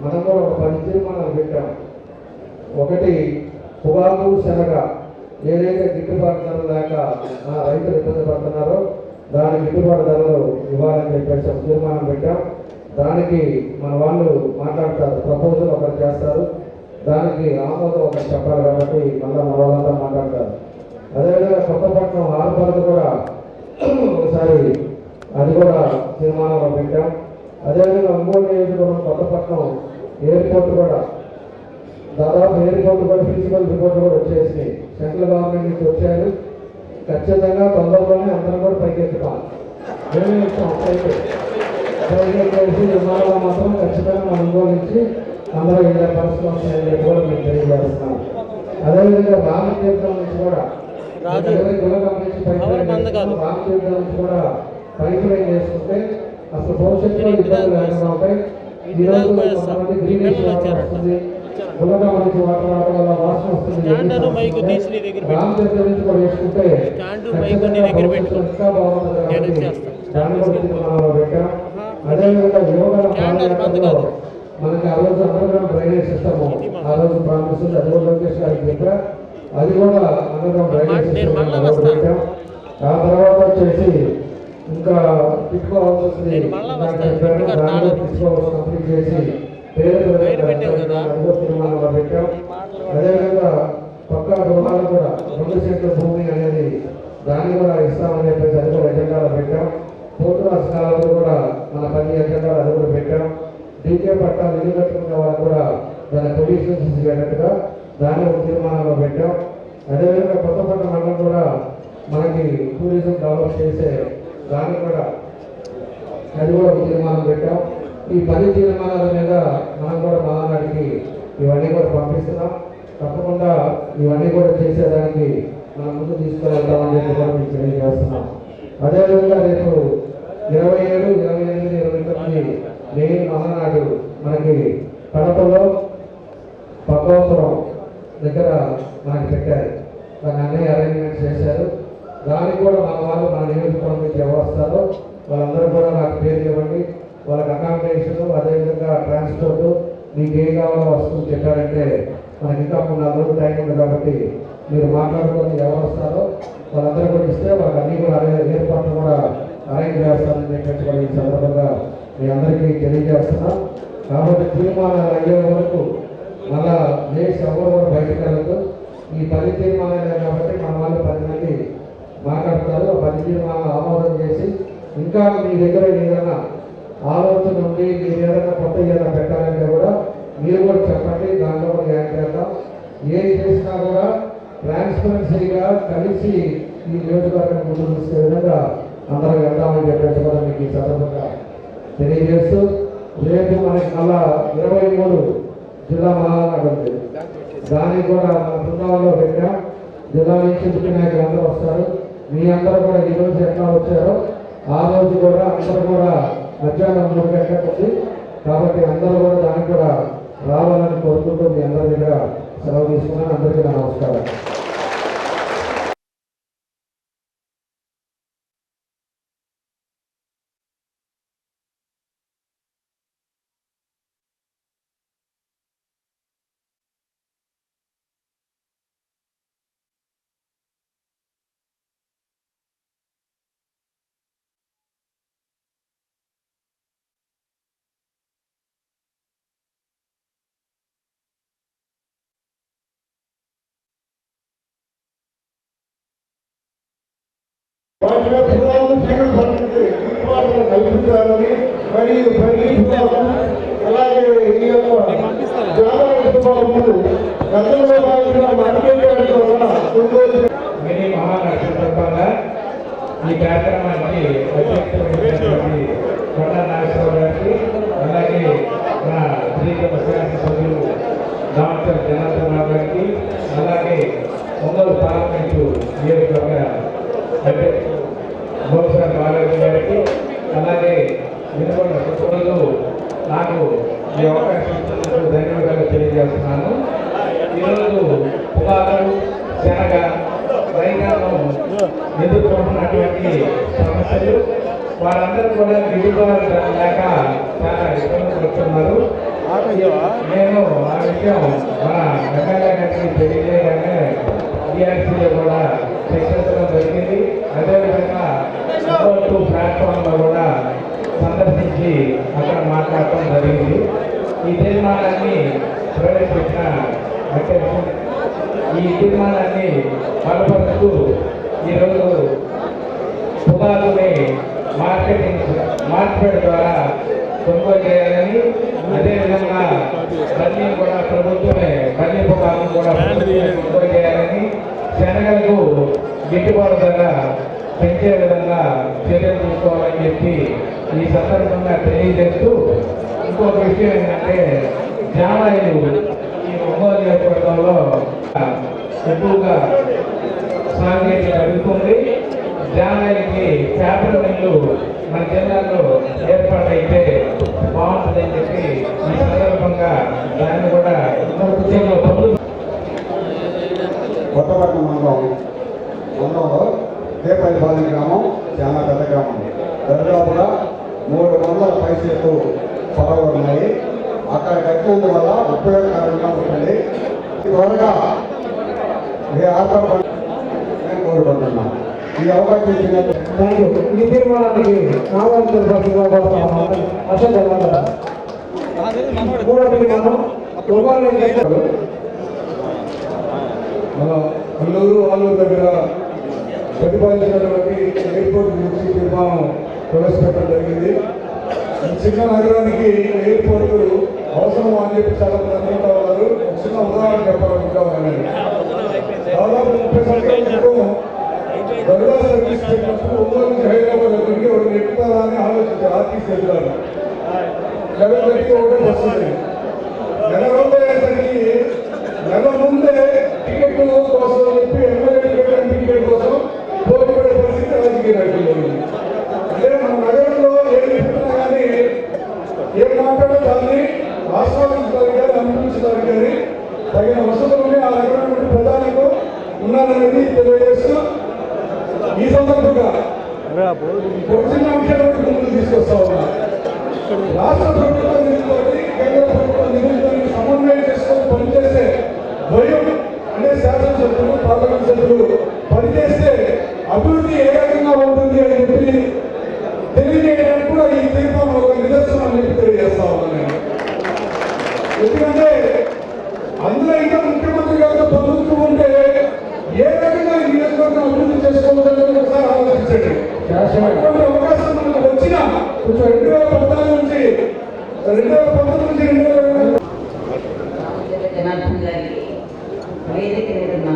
మనం కూడా ఒక 10 తీర్మానాలు పెట్టాం. ఒకటి, పొగాకు శనగ ఏదైతే గిట్టుబాటు ధరలు లేక మన రైతులు ఇబ్బంది పడుతున్నారో దాని గిట్టుబాటు ధరలు ఇవ్వాలని చెప్పేసి ఒక తీర్మానం పెట్టాం. దానికి మన వాళ్ళు మాట్లాడతారు, ప్రపోజల్ ఒకరు చేస్తారు, దానికి ఆమోదం ఒకరు చెప్పాలి. కాబట్టి మళ్ళీ మన వాళ్ళంతా మాట్లాడతారు. అదేవిధంగా కొత్తపట్నం హార్బర్ది కూడా ఒకసారి అది కూడా తీర్మానంలో పెట్టాం. అదేవిధంగా ఒంగోలు నియోజకవర్గం కొత్తపట్నం ఎయిర్పోర్ట్ కూడా దాదాపు ఎయిర్పోర్ట్ కూడా ఫిజికల్ రిపోర్ట్ కూడా వచ్చేసి సెంట్రల్ గవర్నమెంట్ నుంచి వచ్చారు. ఖచ్చితంగా తొందరలోనే అందరం కూడా పైకెత్తుతాం. మేము ఇస్తాం పైకెత్తేసి విమానాలు మాత్రం ఖచ్చితంగా మనం ఒంగోలు నుంచి అందరూ ఇలా పరిస్థితులు వస్తాయని కూడా మేము తెలియజేస్తున్నాం. అదేవిధంగా రామతీర్థం నుంచి కూడా రామతీర్థం నుంచి కూడా పైప్ లైన్ చేసుకుంటే అసలు భవిష్యత్తులో ఇబ్బందులు లేకుండా ఉంటాయి. ఈరోజు కొంతమంది గ్రీనిష్ వాటర్ వస్తుంది, గుల్లగా నుంచి వాటర్ రావడం వల్ల వాసన వస్తుంది. రామతీర్థం నుంచి కూడా వేసుకుంటే ఇంకా బాగుంటుంది. దాన్ని కూడా మనం పెట్టాం. అదేవిధంగా యోగా మనకి ఆ రోజు అండర్గ్రౌండ్ డ్రైనేజ్ సిస్టమ్ ఆ రోజు ప్రామిస్తుంది. అది కూడా లోకేష్ గారికి చెప్పా. అది కూడా అండర్గ్రౌండ్ డ్రైనేజ్ సిస్టమ్ పెట్టాం. ఆ తర్వాత వచ్చేసి ఇంకా టిట్కో హౌస్ వస్తుంది. టిట్కో హౌస్ కంప్లీట్ చేసి పేరు తీర్మానంలో పెట్టాం. అదేవిధంగా పక్కా గృహాలు కూడా 2 సెంట్ల భూమి అనేది దాన్ని కూడా ఇస్తామని చెప్పేసి అది కూడా ఎజెండాలో పెట్టాం. పోర్టు రాష్ట్రాలు కూడా మన 10 ఎజెండాలు అది కూడా పెట్టాం. డీకే పట్టాలు ఇల్లు కట్టుకునే వాళ్ళు కూడా దాని పొల్యూషన్ తీసుకెళ్ళట్టుగా దాన్ని ఒక తీర్మానంలో పెట్టాం. అదేవిధంగా కొత్తపట్నం మండలం కూడా మనకి టూరిజం డెవలప్ చేసే దాన్ని కూడా అది కూడా ఒక తీర్మానం పెట్టాం. ఈ 10 తీర్మానాల మీద మనం కూడా మహానాడికి ఇవన్నీ కూడా పంపిస్తున్నాం. తప్పకుండా ఇవన్నీ కూడా చేసేదానికి మనం ముందు తీసుకెళ్తామని చెప్పి కూడా మీకు తెలియజేస్తున్నాం. అదేవిధంగా రేపు 27, 28, 29 మెయిన్ మహానాడు మనకి కడపలో పకోపురం దగ్గర మనకి పెట్టారు. దాన్ని అన్ని అరేంజ్మెంట్స్ చేశారు. దానికి కూడా మన వాళ్ళు మన నియోజకవర్గం నుంచి ఎవరు వస్తారో వాళ్ళందరూ కూడా నాకు పేరు ఇవ్వండి. వాళ్ళకి అకామిడేషన్, అదేవిధంగా ట్రాన్స్పోర్టు, మీకు ఏం కావాలో వస్తువులు చెప్పారంటే మనకి ఇంకా 4 రోజులు టైం ఉంది. కాబట్టి మీరు మాట్లాడుకొని ఎవరు వస్తారో వాళ్ళందరూ కూడా ఇస్తే వాళ్ళకి అన్ని కూడా ఏర్పాట్లు కూడా అరేంజ్ చేస్తారని చెప్పేసి కూడా ఈ సందర్భంగా మీ అందరికీ తెలియజేస్తున్నాం. కాబట్టి తీర్మానాలు అయ్యే వరకు మళ్ళా లేచి ఎవరు కూడా బయటకు వెళ్ళదు. ఈ 10 తీర్మానాలే కాబట్టి మన వాళ్ళు 10 మంది మాట్లాడతారు. 10 తీర్మానాలు ఆమోదం చేసి ఇంకా మీ దగ్గర ఏదైనా ఆలోచన ఉండి మీరు ఏదైనా కొత్త ఏదైనా పెట్టాలంటే కూడా మీరు కూడా చెప్పండి. దాంట్లో కూడా యాడ్ చేద్దాం. ఏం చేసినా కూడా ట్రాన్స్పరెన్సీగా కలిసి ఈ నియోజకవర్గం ముందు తీసుకే విధంగా అందరం వెళ్దామని చెప్పేసి కూడా మీకు ఈ సందర్భంగా తెలియజేస్తూ, రేపు మనకి మళ్ళా 23 జిల్లా మహానాడు ఉంది. దానికి కూడా మన బృందావనంలో పెట్టాం. జిల్లా నుంచి ముఖ్య నాయకులు అందరూ వస్తారు. మీ అందరూ కూడా ఈ రోజు ఎట్లా వచ్చారో ఆ రోజు కూడా అందరూ కూడా మధ్యాహ్నం 3 గంటలకు ఉంది. కాబట్టి అందరూ కూడా దానికి కూడా రావాలని కోరుకుంటూ మీ అందరి దగ్గర సెలవు తీసుకున్నాను. అందరికీ నా నమస్కారం.
వాటిలో పిల్లలను కల్పించాలని మరియు అలాగే ఈ యొక్క గతంలో
మినీ మహానాడు సందర్భంగా ఈ కార్యక్రమానికి అధ్యక్షులైనటువంటి కొండ నాగేశ్వరరావు గారికి, అలాగే నా శ్రీకమ శాసన సభ్యులు డాక్టర్ జనార్దన్ రావు గారికి, అలాగే ఒంగోలు పార్లమెంటు నియోజకవర్గ అధ్యక్షులు బహుశా బాలాజీ గారికి, అలాగే వినకొండ కుటుంబంలో నాకు ఈ అవకాశం ఇచ్చినందుకు ధన్యవాదాలు తెలియజేస్తున్నాను. ఈరోజు పొగాకు, శనగ రైతులను ఎదుర్కొంటున్నటువంటి సమస్యలు, వారందరూ కూడా గిట్టుబాటు లేక చాలా ఇబ్బందులు పడుతున్నారు. నేను ఆ విషయం మన ఎమ్మెల్యే గారికి తెలియజేయగానే టీఆర్సీలో కూడా చర్చించడం జరిగింది. అదేవిధంగా 2 ప్లాట్ఫామ్లో కూడా సందర్శించి అక్కడ మాట్లాడటం జరిగింది. ఈ తీర్మానాన్ని ప్రవేశపెట్టిన అధ్యక్షుడు ఈ తీర్మానాన్ని బలపరుస్తూ ఈరోజు పొగాకుని మార్కెట్ ద్వారా కొనుగోలు చేయాలని, అదేవిధంగా బన్నీ కూడా ప్రభుత్వమే బన్నీ పొగాకు కూడా కొనుగోలు చేయాలని, శనగలకు గిట్టుబాటు ధర పెంచే విధంగా చర్యలు తీసుకోవాలని చెప్పి ఈ సందర్భంగా తెలియజేస్తూ, ఇంకొక విషయం ఏంటంటే జామాయిలు ఈ ఒంగోలు నియోజకవర్గంలో ఎక్కువగా సాగునీరు జరుగుతుంది. జామాయిలకి చేపల మిల్లు మన జిల్లాలో ఏర్పాటైతే బాగుంటుందని చెప్పి ఈ సందర్భంగా దాన్ని కూడా
కొత్తపట్నం మండలంలో దేపల్లిపాలెం గ్రామం చాలా పెద్ద గ్రామం. దరిదాపుగా 300 పైసలు పొడవు ఉన్నాయి. అక్కడ కట్టినందువల్ల ఉపయోగకరంగా ఉంటుంది. త్వరగా నేను కోరుకుంటున్నాను. ఈ అవకాశం ఇచ్చినందుకు ఈ తీర్మానానికి
మన అల్లూరు ఆలూరు దగ్గర ప్రతిపాదించినటువంటి ఎయిర్పోర్ట్ గురించి తీర్మానం ప్రవేశపెట్టడం జరిగింది. ఈ చిన్న నగరానికి ఎయిర్పోర్ట్ అవసరం అని చెప్పి చాలా మంది అనుకుంటా ఉన్నారు. ఒక చిన్న ఉదాహరణ చెప్పాలనుకుంటా ఉన్నాను. దాదాపు 30 సంవత్సరాల క్రితం గరుడా సర్వీస్ పెట్టినప్పుడు ఒంగోలు నుంచి హైదరాబాద్ దగ్గరికి ఒకటి ఎక్కుతారా అని ఆలోచించారు ఆర్టీసీ అధికారులు. 11:30 ఒకటే బస్సు ఉంది. నెల రోజులు అయ్యేసరికి నెల ముందే టికెట్ కోసం చెప్పి ఎమ్మెల్యే టికెట్ కోసం పోటీపడే పరిస్థితి రాజకీయ నాయకులు ఉంది. అంటే మన నగరంలో ఏది చెప్పినా కానీ ఏం మాట్లాడే దాన్ని ఆస్వాదించడానికి కానీ అనుభవించడానికి కానీ తగిన వసతులని ఆ నగరం ప్రధానికు ఉన్నారనేది తెలియజేస్తూ ఈ సందర్భంగా ఒక చిన్న అంశాలను ముందుకు తీసుకొస్తా ఉన్నా. రాష్ట్ర ప్రభుత్వం నిధులతోటి కేంద్ర ప్రభుత్వం నిధులతో సమన్వయం చేసుకొని పనిచేసే భయం అంటే శాసనసభ్యులు పార్లమెంట్ సభ్యులు పనిచేస్తే అభివృద్ధి ఏ రకంగా ఉంటుంది అని చెప్పి తెలియజేయడానికి కూడా ఈ తీర్మానం ఒక నిదర్శనం అని చెప్పి తెలియజేస్తా ఉన్నాను. ఎందుకంటే అందులో ఇంకా ముఖ్యమంత్రి గారితో పొందుతూ ఉంటే ఏ రకంగా ఈ నియోజకవర్గం అభివృద్ధి చేసుకోవాలని ఒకసారి ఆలోచించండి. అటువంటి అవకాశం మనకు వచ్చిన 2014 నుంచి 2019
జనార్దన్ గారికి వేదిక మీద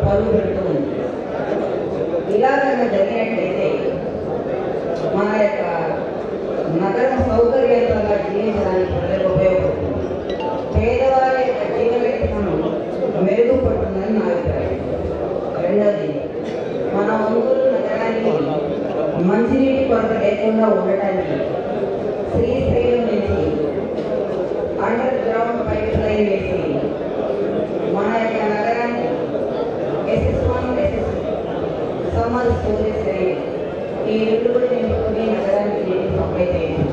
పరువు పెడుతూ ఉంది. ఇలా మంచినీటి కొరత లేకుండా ఉండటానికి శ్రీశైలం నుంచి అండర్ గ్రౌండ్ పైప్ లైన్ వేసి మన యొక్క నగరాన్ని SS1, SS2 summer storage line ఈ రెండు కూడా నింపుకొని నగరానికి నీటి సప్లై చేయాలి.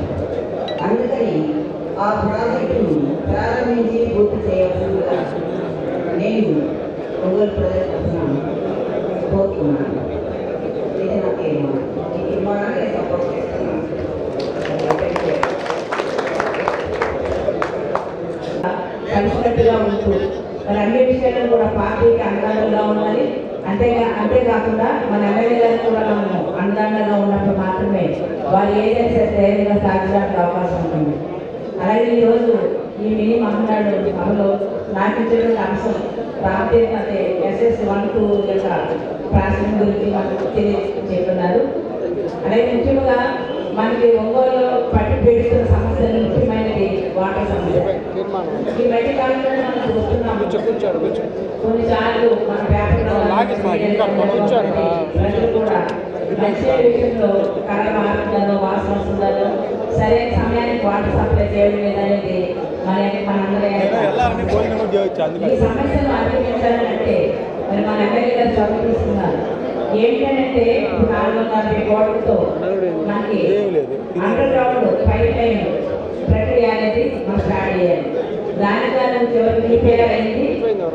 అందుకని ఆ ప్రాజెక్టును ప్రారంభించి పూర్తి చేయవలసిందిగా నేను ఒంగోలు ప్రజల తరఫున కోరుతున్నాను. ఇది నా తీర్మానం. ఈ తీర్మానాన్ని సపోర్ట్ చేస్తున్నాను. కలిసినట్టుగా ఉంటూ మరి అన్ని విషయాల్లో కూడా పార్టీకి అండదండగా ఉండాలి. అంతేకాకుండా మన ఎమ్మెల్యే గారు కూడా మనము అండదండగా ఉన్నప్పుడు మాత్రమే వారు ఏదైతే ధైర్యంగా సాధించడానికి అవకాశం ఉంటుంది. అలాగే ఈరోజు ఈ మినీ మహానాడు సభలో నాకు ఇచ్చినటువంటి అంశం ప్రాంతీయ SS1, 2 యొక్క ప్రాసెసింగ్ గురించి మనకు చెప్తున్నారు. అలాగే ముఖ్యంగా మనకి ఒంగోలులో పట్టి పెడుతున్న సమస్యలు ముఖ్యమైనది వాటర్ సమస్య. ఈ మధ్య కాలంలో మనం చూస్తున్నాము కొన్నిసార్లు మన పేపర్లో ప్రజలు కూడా మంచి విషయంలో కళ మారుతుందో వాసన వస్తుందో సరైన సమయానికి వాటర్ సప్లై చేయడం లేదనేది మనందరూ ఈ సమస్యను అధిగమించాలంటే మరి మన ఎమ్మెల్యే గారు చొరవ తీసుకున్నారు. ఏంటంటే 440 కోట్లతో మనకి అండర్ గ్రౌండ్ పైప్ లైన్ ప్రక్రియ అనేది మనం స్టార్ట్ చేయాలి. దాని ద్వారా చివరికి రిపేర్ అయింది.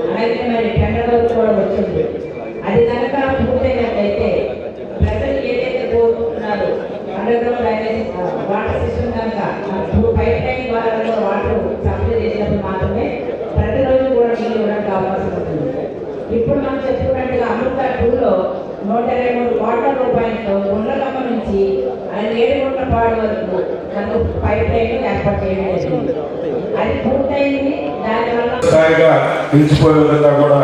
అలాగే మరి టెండర్ కూడా వచ్చింది. అది కనుక పూర్తయినట్లయితే ప్రజలు ఏదైతే కోరుకుంటున్నారో under ground drainage water system కనుక పైప్ లైన్ ద్వారా వాటర్ సప్లై చేసినప్పుడు మాత్రమే ప్రతిరోజు కూడా నీళ్ళు ఇవ్వడానికి అవకాశం ఉంటుంది. ఇప్పుడు మనం చెప్పుకున్నట్టుగా అమృత 2లో 123 కోట్ల రూపాయలతో గుండ్లకమ్మ నుంచి 7గుంట్లపాడు వరకు మనకు పైప్ లైన్ ఏర్పాటు చేయడం అది పూర్తయింది. దానివల్ల
స్థాయిగా నిలిచిపోయే విధంగా కూడా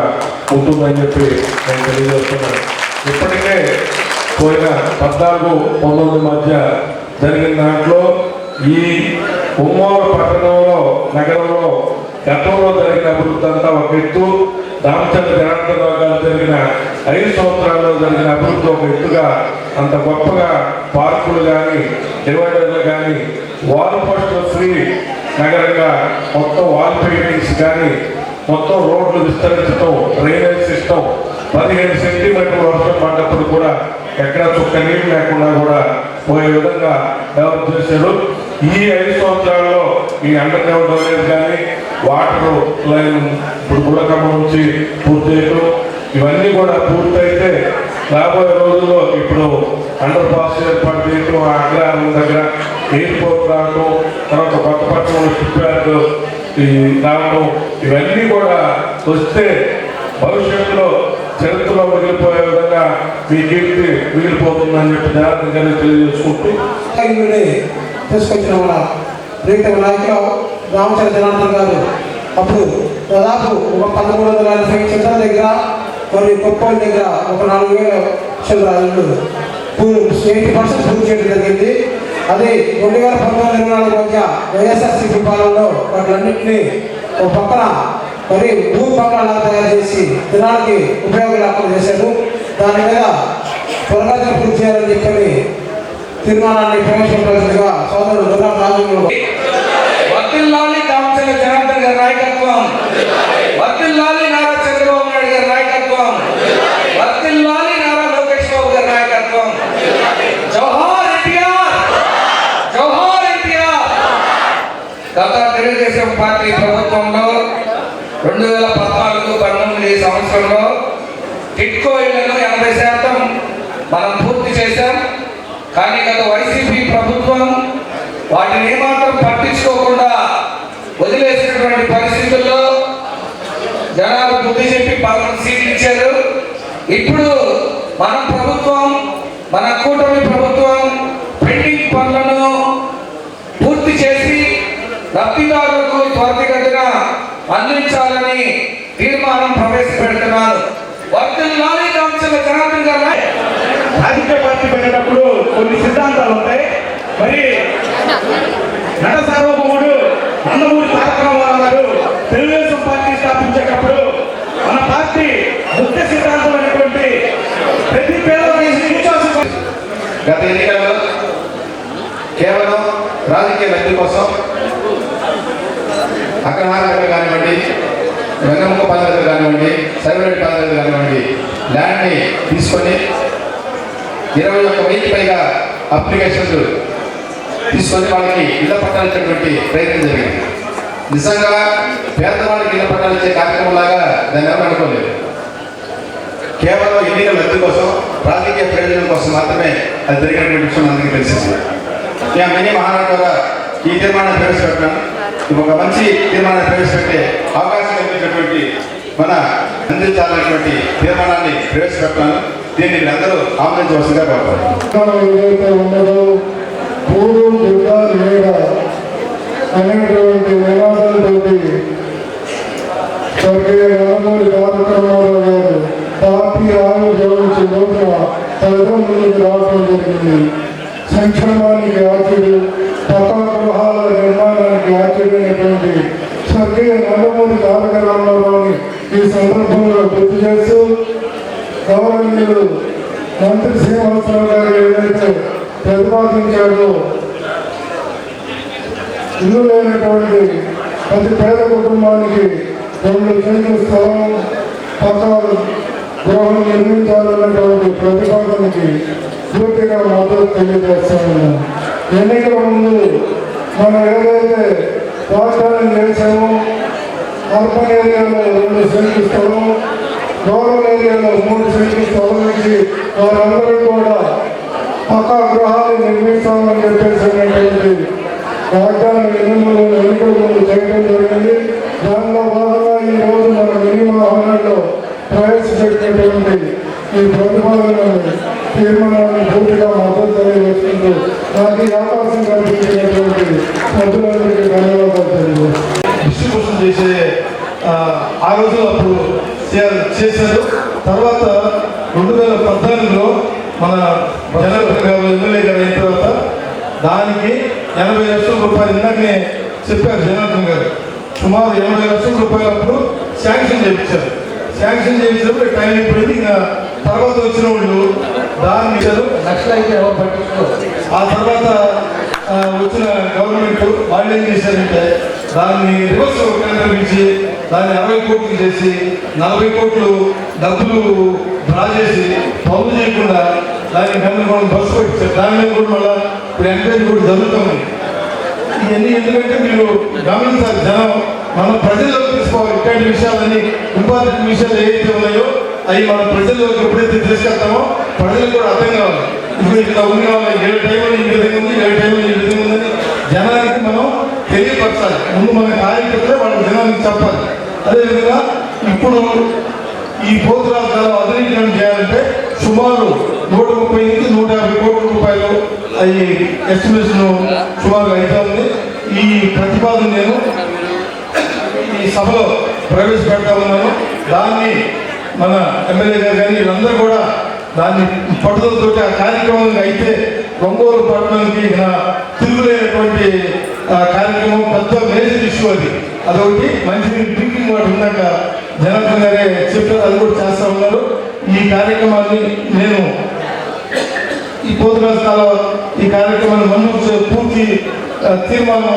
ఉంటుందని చెప్పి నేను తెలియజేస్తున్నాను. ఇప్పటికే పోయిన 14-19 మధ్య జరిగిన దాంట్లో ఈ ఒంగోలు పట్టణంలో నగరంలో గతంలో జరిగిన అభివృద్ధి అంతా ఒక ఎత్తు, రామచంద్ర జనార్దన్ గారు జరిగిన 5 సంవత్సరాల్లో జరిగిన అభివృద్ధి ఒక ఎత్తుగా అంత గొప్పగా పార్కులు కానీ డివైడర్లు కానీ వాల్ పోస్టులు ఫ్రీ నగరంగా మొత్తం వాల్ పెయింటింగ్స్ కానీ మొత్తం రోడ్లు విస్తరించడం, డ్రైనేజ్ సిస్టమ్ 15 సెంటీమీటర్ల వర్షం పడ్డప్పుడు కూడా ఎక్కడ చుక్క నీళ్ళు లేకుండా కూడా పోయే విధంగా డెవలప్ చేశారు. ఈ 5 సంవత్సరాల్లో ఈ అండర్ గ్రౌండ్ డ్రైనేజ్ కానీ వాటర్ లైన్ ఇప్పుడు గుళ్ళకమ్మ నుంచి పూర్తి చేయడం ఇవన్నీ కూడా పూర్తయితే రాబోయే రోజుల్లో ఇప్పుడు అండర్ పాస్ ఏర్పాటు చేయడం, అగ్రహారం దగ్గర ఎయిర్పోర్ట్ రావడం, తర్వాత కొత్తపట్నంలో షిప్ యార్డ్ రావడం ఇవన్నీ కూడా వస్తే భవిష్యత్తులో చరిత్రలో మిగిలిపోయే విధంగా మీ కీర్తి మిగిలిపోతుందని చెప్పి జాగ్రత్తగా తెలియజేసుకుంటూ
తీసుకొచ్చిన మన ప్రీతమ నాయకులు రామచంద్ర జనార్దన్ గారు అప్పుడు దాదాపు ఒక 1340 చిత్రాల దగ్గర మరియు కొప్పల దగ్గర ఒక 4000 చిత్రాలు 80% పూర్తి చేయడం జరిగింది. అది 2019-24 మధ్య వైఎస్ఆర్సీపీ పాలనలో వాటిలన్నింటినీ ఒక పక్కన మరి భూ పక్కన తయారు చేసి జనాలకి ఉపయోగం లేకుండా చేశారు. దాని మీద త్వరగా పూర్తి చేయాలని చెప్పి తీర్మానాన్ని ప్రవేశపెట్టాల్సిందిగా సోదరుడు దుర్గా రాజు
వర్తిల్లాలి రామచంద్ర జనార్దన్ గారి నాయకత్వం, వర్తిల్లాలి నారా చంద్రబాబు నాయుడు గారి నాయకత్వం, వర్తిల్లాలి నారా లోకేష్ బాబు గారి నాయకత్వం. జోహార్ ఎన్టీఆర్, జోహార్ ఎన్టీఆర్. గత తెలుగుదేశం పార్టీ ప్రభుత్వంలో 2014-19 సంవత్సరంలో టిట్కో ఇళ్లను 80% మనం పూర్తి చేశాం. కానీ గత వైసీపీ ప్రభుత్వం వాటిని ఏమాత్రం పట్టించుకోకుండా వదిలేసినటువంటి పరిస్థితుల్లో జనాలు బుద్ధి చెప్పి 11 సీట్లు ఇచ్చారు. ఇప్పుడు మన ప్రభుత్వం, మన కూటమి ప్రభుత్వం పెండింగ్ పనులను పూర్తి చేసి లబ్ధిదారులకు త్వరితగతిన అందించాలని తీర్మానం ప్రవేశపెడుతున్నారు. వర్తిల్లాలి రామచంద్ర జనార్దన్ గారు.
రాజకీయ పార్టీ పెట్టేటప్పుడు కొన్ని సిద్ధాంతాలు ఉంటాయి. మరి నట సార్వభౌముడు నందమూరి తారక రామారావు గారు తెలుగుదేశం పార్టీ స్థాపించేటప్పుడు మన పార్టీ ముఖ్య సిద్ధాంతం అనేటువంటి ప్రతి పేద
గత ఎన్నికల్లో కేవలం రాజకీయ లబ్ధి కోసం అక్రమార్గలు కానివ్వండి, వెన్నముక పద్ధతులు కానివ్వండి, సైబరేట్ పద్ధతులు కానివ్వండి, ల్యాండ్ని తీసుకొని 21,000 పైగా అప్లికేషన్లు తీసుకొని వాళ్ళకి ఇళ్ల పట్టాలు ఇచ్చేటువంటి ప్రయత్నం జరిగింది. నిజంగా పేదవాళ్ళకి ఇళ్ల పట్టాలు ఇచ్చే కార్యక్రమం లాగా దాన్ని ఎవరు అనుకోలేదు. కేవలం ఎన్నికల లబ్ధి కోసం, రాజకీయ ప్రయోజనం కోసం మాత్రమే అది జరిగినటువంటి విషయం అందరికీ తెలిసింది. నేను మినీ మహానాడు ద్వారా ఈ తీర్మానాన్ని ప్రవేశపెట్టాను. ఒక మంచి తీర్మానాన్ని ప్రవేశపెట్టే అవకాశం కల్పించినటువంటి మన అందించాలనేటువంటి తీర్మానాన్ని ప్రవేశపెట్టాను. దీన్ని మీరందరూ ఆమోదించవలసిందిగా కోరుతాను.
ఏదైతే ఉన్నదో పూర్వ దుర్గా లేడ అనేటువంటి నినాదాలతోటి స్వర్గీయ నందమూరి తారక రామారావు గారు పార్టీ ఆవిర్భవించే రోజున ప్రజల ముందుకు రావడం జరిగింది. సంక్షేమానికి ఆచుడు, పక్కా గృహాల నిర్మాణానికి ఆచుడైనటువంటి స్వర్గీయ నందమూరి తారక రామారావుని ఈ సందర్భంలో గుర్తు చేస్తూ గౌరవనీయులు మంత్రి శ్రీనివాసరావు గారు ఏదైతే ప్రతిపాదించాడో ఇల్లు లేనటువంటి ప్రతి పేద కుటుంబానికి 2 సెంట్లు స్థలం, పక్కా గృహం నిర్మించాలన్నటువంటి ప్రతిపాదనకి పూర్తిగా మద్దతు తెలియజేస్తాము. ఎన్నికల ముందు మనం ఏదైతే వాగ్దానం చేశామో అర్బన్ ఏరియాలో 2 సెంట్లు స్థలం, రూరల్ ఏరియాలో 3 సెంట్లు స్థలం నుంచి వారందరూ కూడా పక్కా గృహాలు నిర్మిస్తామని చెప్పేసినటువంటి వాగ్దానం ఎన్నికల ముందు చేయడం జరిగింది. దానిలో భాగంగా ఈ రోజు మన మినీ మహానాడులో ప్రవేశపెట్టినటువంటి ఈ ప్రతిపాదనని తీర్మానాన్ని పూర్తిగా మద్దతు తెలియజేసుకుంటూ నాకు ఈ అవకాశం కల్పించినటువంటి ప్రజలందరికీ ధన్యవాదాలు తెలియజేస్తాను.
డిస్ట్రిబ్యూషన్ చేసే ఆ రోజు అప్పుడు చేశారు. తర్వాత 2014లో మన జనార్దన్ గారు ఎమ్మెల్యే గారు అయిన తర్వాత దానికి 80 లక్షల రూపాయలు, ఇందాకనే చెప్పారు జనార్దన్ గారు, సుమారు 80 లక్షల రూపాయలు అప్పుడు శాంక్షన్ చేయించారు. శాంక్షన్ చేయించినప్పుడు టైం అయిపోయింది. ఇంకా తర్వాత వచ్చిన వాళ్ళు దాన్ని లక్షలు అయితే ఎవరు పట్టించుకోరు. ఆ తర్వాత వచ్చిన గవర్నమెంట్ వాళ్ళు ఏం చేశారంటే దాన్ని రివర్స్ కేంద్రీకరించి దాన్ని 60 కోట్లు చేసి 40 కోట్లు డబ్బులు డ్రా చేసి పనులు చేయకుండా దాన్ని గందరగోళం బస్సు పెట్టించారు. దాని మీద కూడా మళ్ళీ ఇప్పుడు ఎంక్వైరీ కూడా జరుగుతుంది. ఇవన్నీ ఎందుకంటే మీరు గమనించాలి, జనం మన ప్రజల్లోకి తీసుకోవాలి. ఇట్లాంటి విషయాలన్నీ ఇంపార్టెంట్ విషయాలు ఏవైతే ఉన్నాయో అవి మన ప్రజల్లోకి ఎప్పుడైతే తీసుకెళ్తామో ప్రజలకు కూడా అర్థం కావాలి. ఇప్పుడు ఇక్కడ ఉంది కావాలి, 7 టైంలో ఈ విధంగా ఉంది, 7 టైంలో ఈ విధంగా ఉందని జనానికి మనం తెలియపరచాలి. ముందు మన కార్యకర్తలే వాళ్ళ జనానికి చెప్పాలి. అదేవిధంగా ఇప్పుడు ఈ పోతురాజులు అధునీకరణ చేయాలంటే సుమారు 130 నుంచి 150 కోట్ల రూపాయలు అవి ఎస్టిమేషన్ సుమారుగా అయితే ఉంది. ఈ ప్రతిపాదన నేను ఈ సభలో ప్రవేశపెడతా ఉన్నాను. దాన్ని మన ఎమ్మెల్యే గారు కానీ వీళ్ళందరూ కూడా దాన్ని పట్టుదలతో ఆ కార్యక్రమం అయితే ఒంగోలు పట్టణానికి తిరుగులేనటువంటి కార్యక్రమం పెద్ద మేజర్ ఇష్యూ అది. అదొకటి మంచి డ్రింకింగ్ వాటర్ ఉందాక జనార్దన్ గారే చెప్పారు, అది కూడా చేస్తూ ఉన్నారు. ఈ కార్యక్రమాన్ని నేను ఈ పోతురాజులో ఈ కార్యక్రమాన్ని మంజూరు పూర్తి తీర్మానం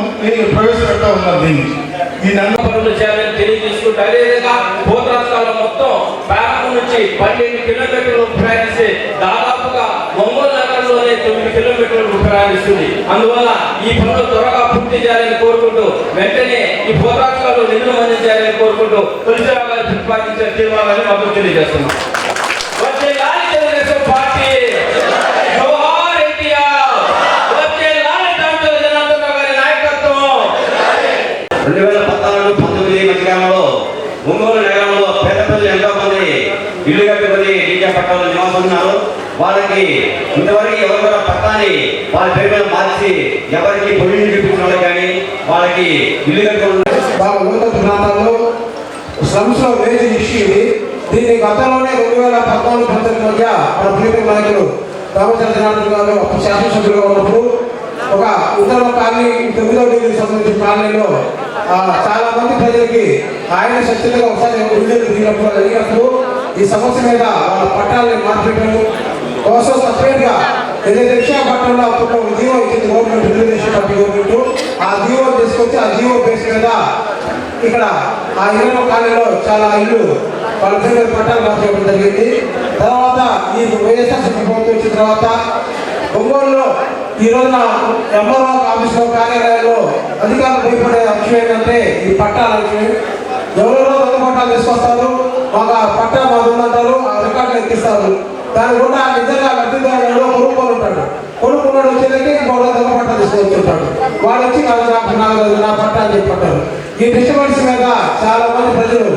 ప్రవేశపెడతా ఉన్నారు. దీన్ని
అన్న పనులు చేయాలని తెలియజేసుకుంటూ అదేవిధంగా పోతురాజులో మొత్తం ప్రారంభం నుంచి 12 కిలోమీటర్లు ప్రయాణిస్తే దాదాపుగా ఒంగోలు నగరంలోనే 9 కిలోమీటర్లు ప్రయాణిస్తుంది. అందువల్ల ఈ పనులు త్వరగా పూర్తి చేయాలని కోరుకుంటూ వెంటనే ఈ పోతురాజులో నిధులు మంజూరు చేయాలని కోరుకుంటూ తులసిరావు గారు ప్రతిపాదించిన తీర్మానాన్ని మద్దతు తెలియజేస్తున్నాం. వచ్చే లాలి తెలుగుదేశం పార్టీ జోహార్ ఎన్టీఆర్, వచ్చే లాలి జనార్దన్ గారి నాయకత్వం.
2014-19 మధ్యకాలంలో ఒంగోలు నగరంలో పేద ప్రజలు ఎంతో మంది ఇల్లు కట్టుకుని డీజే పట్టాలు నివాసం ఉన్నారు. వాళ్ళకి ఇంతవరకు ఎవరు కూడా పట్టాన్ని వాళ్ళ పేరు మీద మార్చి ఎవరికి పొలిని చూపించిన వాళ్ళకి కానీ వాళ్ళకి ఇల్లు కట్టుకుని
వాళ్ళ ఉన్నత ప్రాంతాల్లో స్లమ్స్ లో మేజర్ ఇష్యూ ఇది. దీన్ని గతంలోనే 2014-19 మధ్య మన ప్రీతం నాయకులు రామచంద్ర జనార్దన్ గారు అప్పుడు శాసనసభ్యులుగా ఉన్నప్పుడు ఒక ఉత్తర కాలనీ 9వ డివిజన్ సంబంధించిన కాలనీలో చాలా మంది ప్రజలకి ఆయన శక్తులుగా ఒకసారి అడిగినప్పుడు ఈ సమస్య మీద వాళ్ళ పట్టాలని మార్పిటం కోసం సపరేట్గా ఏదైతే విశాఖపట్నంలో అప్పుడు ఒక జీవో ఇచ్చింది గవర్నమెంట్, తెలుగుదేశం పార్టీ గవర్నమెంట్. ఆ జీవో తీసుకొచ్చి ఆ జీవో బేస్ మీద ఇక్కడ ఆ ఇళ్ళ కాలనీలో చాలా ఇల్లు వాళ్ళ పేరు పట్టాలు రాసుకోవడం జరిగింది. తర్వాత ఈ వైఎస్ఆర్సీపీ ప్రభుత్వం వచ్చిన తర్వాత ఒంగోలులో ఈ రోజున ఎంఆర్ఓ ఆఫీసులో కార్యాలయంలో అధికారులు భయపడే అంశం ఏంటంటే ఈ పట్టాలు. ఎవరెవరో దొంగ పట్టాలు తీసుకొస్తారు, మాకు ఆ పట్టా మాకు ఉందంటారు, ఆ రికార్డులు ఎక్కిస్తారు. దాని కూడా నిజంగా లబ్ధిదారులు కొనుక్కొని ఉంటాడు. కొనుక్కున్నాడు వచ్చేదానికి ఇంకోటి దొంగ పట్టా తీసుకొచ్చుంటాడు. వాళ్ళు వచ్చి నా పట్టా అని చెప్పంటారు. ఈ డిస్టర్బెన్స్ మీద చాలా మంది ప్రజలు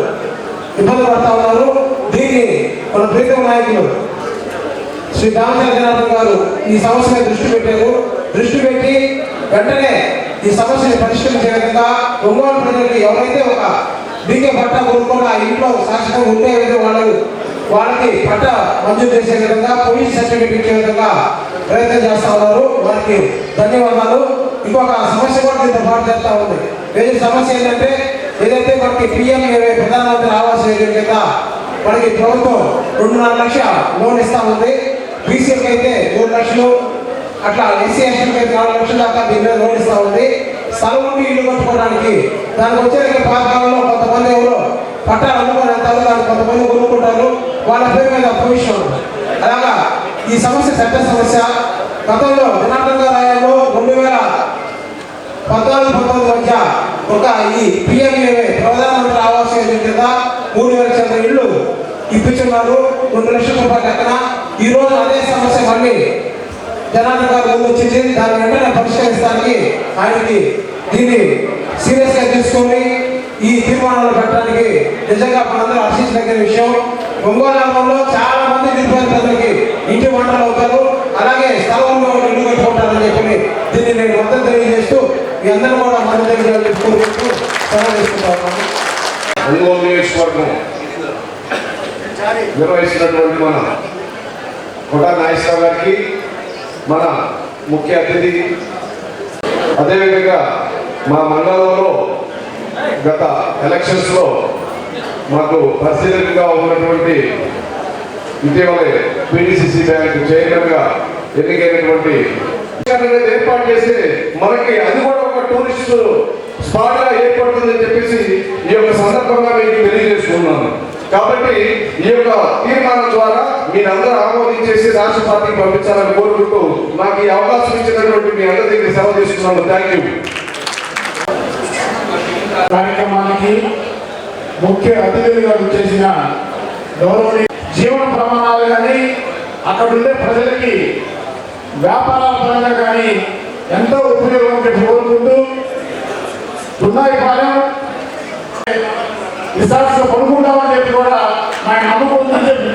ఇబ్బంది పడతా ఉన్నారు. దీన్ని మన ప్రీతం నాయకులు శ్రీ దామచంద్ర జనార్దన్ గారు ఈ సమస్య మీద దృష్టి పెట్టి వెంటనే ఈ సమస్యను పరిష్కరించే విధంగా ఒంగోలు ప్రజలకి ఎవరైతే ఒక డీకే పట్టా కొనుక్కొని ఆ ఇంట్లో శాశ్వతంగా ఉండే విధంగా వాళ్ళకి పట్టా మంజూరు చేసే విధంగా పోలీస్ సర్టిఫికేట్ ఇచ్చే విధంగా ప్రయత్నం చేస్తా ఉన్నారు. వారికి ధన్యవాదాలు. ఇంకొక సమస్య కూడా దీంతో పాటు చేస్తా ఉంది. వేరే సమస్య ఏంటంటే ఏదైతే మనకి PMAY ప్రధానమంత్రి ఆవాస్ యోజన కింద మనకి ప్రభుత్వం 2.5 లక్షల లోన్ ఇస్తా ఉంది. బీసీలకు అయితే 3 లక్షలు, అట్లా SC STలకు అయితే 4 లక్షల దాకా దీని మీద లోన్ ఇస్తా ఉంది. స్థలం నుండి ఇల్లు కట్టుకోవడానికి దానికి వచ్చే పాతకాలంలో కొంతమంది ఎవరో పట్టాలు అమ్ముకొని వెళ్తారు, దాన్ని కొంతమంది కొనుక్కుంటారు, వాళ్ళ పేరు మీద పొజిషన్ ఉంటుంది. అలాగా ఈ సమస్య పెద్ద సమస్య. గతంలో జనార్దన్ గారి హయాంలో 2014-19 మధ్య ఒక ఈ PMAY ప్రధానమంత్రి ఆవాస్ యోజన కింద 3,000 చదర ఇళ్ళు ఇప్పించున్నారు, 2 లక్షల రూపాయలు ఎక్కడ. ఈ రోజు అదే సమస్య మళ్ళీ జనార్దన్ గారు ముందు వచ్చింది. దాన్ని వెంటనే పరిష్కరించడానికి ఆయనకి దీన్ని సీరియస్ గా తీసుకొని ఈ తీర్మానాలు పెట్టడానికి నిజంగా మనందరూ హర్షించదగిన విషయం. ఒంగోలు నగరంలో చాలా మంది నిరుపేద ప్రజలకి ఇంటి వంటలు అవుతారు, అలాగే స్థలంలో ఇల్లు కట్టుకుంటారని చెప్పి దీన్ని నేను మొత్తం తెలియజేస్తూ మీ అందరూ కూడా మన దగ్గర కోరుకుంటూ సెలవు తీసుకుంటాను.
ఒంగోలు నియోజకవర్గం నిర్వహిస్తున్నటువంటి మన కొడా నాగేశ్వరరావు గారికి, మన ముఖ్య అతిథి, అదేవిధంగా మా మండలంలో గత ఎలక్షన్స్లో మాకు పరిశీలనగా ఉన్నటువంటి ఇటీవలే PDCC బ్యాంక్ చైర్మన్గా ఎన్నికైనటువంటి ఏర్పాటు చేసి మనకి అది కూడా ఒక టూరిస్ట్ స్పాట్ గా ఏర్పడుతుందని చెప్పేసి ఈ యొక్క సందర్భంగా మీకు తెలియజేసుకున్నాను. కాబట్టి ఈ యొక్క తీర్మానం ద్వారా మీరందరూ ఆమోదించేసి రాష్ట్ర పార్టీకి పంపించాలని కోరుకుంటూ నాకు ఈ అవకాశం ఇచ్చినటువంటి మీ అందరి దగ్గర సెలవు తీసుకున్నాను. Thank you.
కార్యక్రమానికి ముఖ్య అతిథులుగా చేసిన గౌరవనీయ జీవన ప్రమాణాలు కానీ అక్కడ ఉండే ప్రజలకి వ్యాపారాల పరంగా కానీ ఎంతో ఉపయోగం కోరుకుంటూ దున్నాయిపాలెం విశాఖలో పడుకుంటామని చెప్పి కూడా నాకు నమ్మకం ఉందని చెప్పి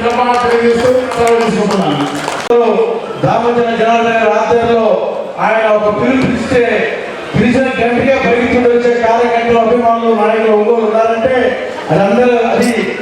తెలియజేస్తూ సెలవు తీసుకుంటున్నాను.
దామచంద్ర జనార్దన్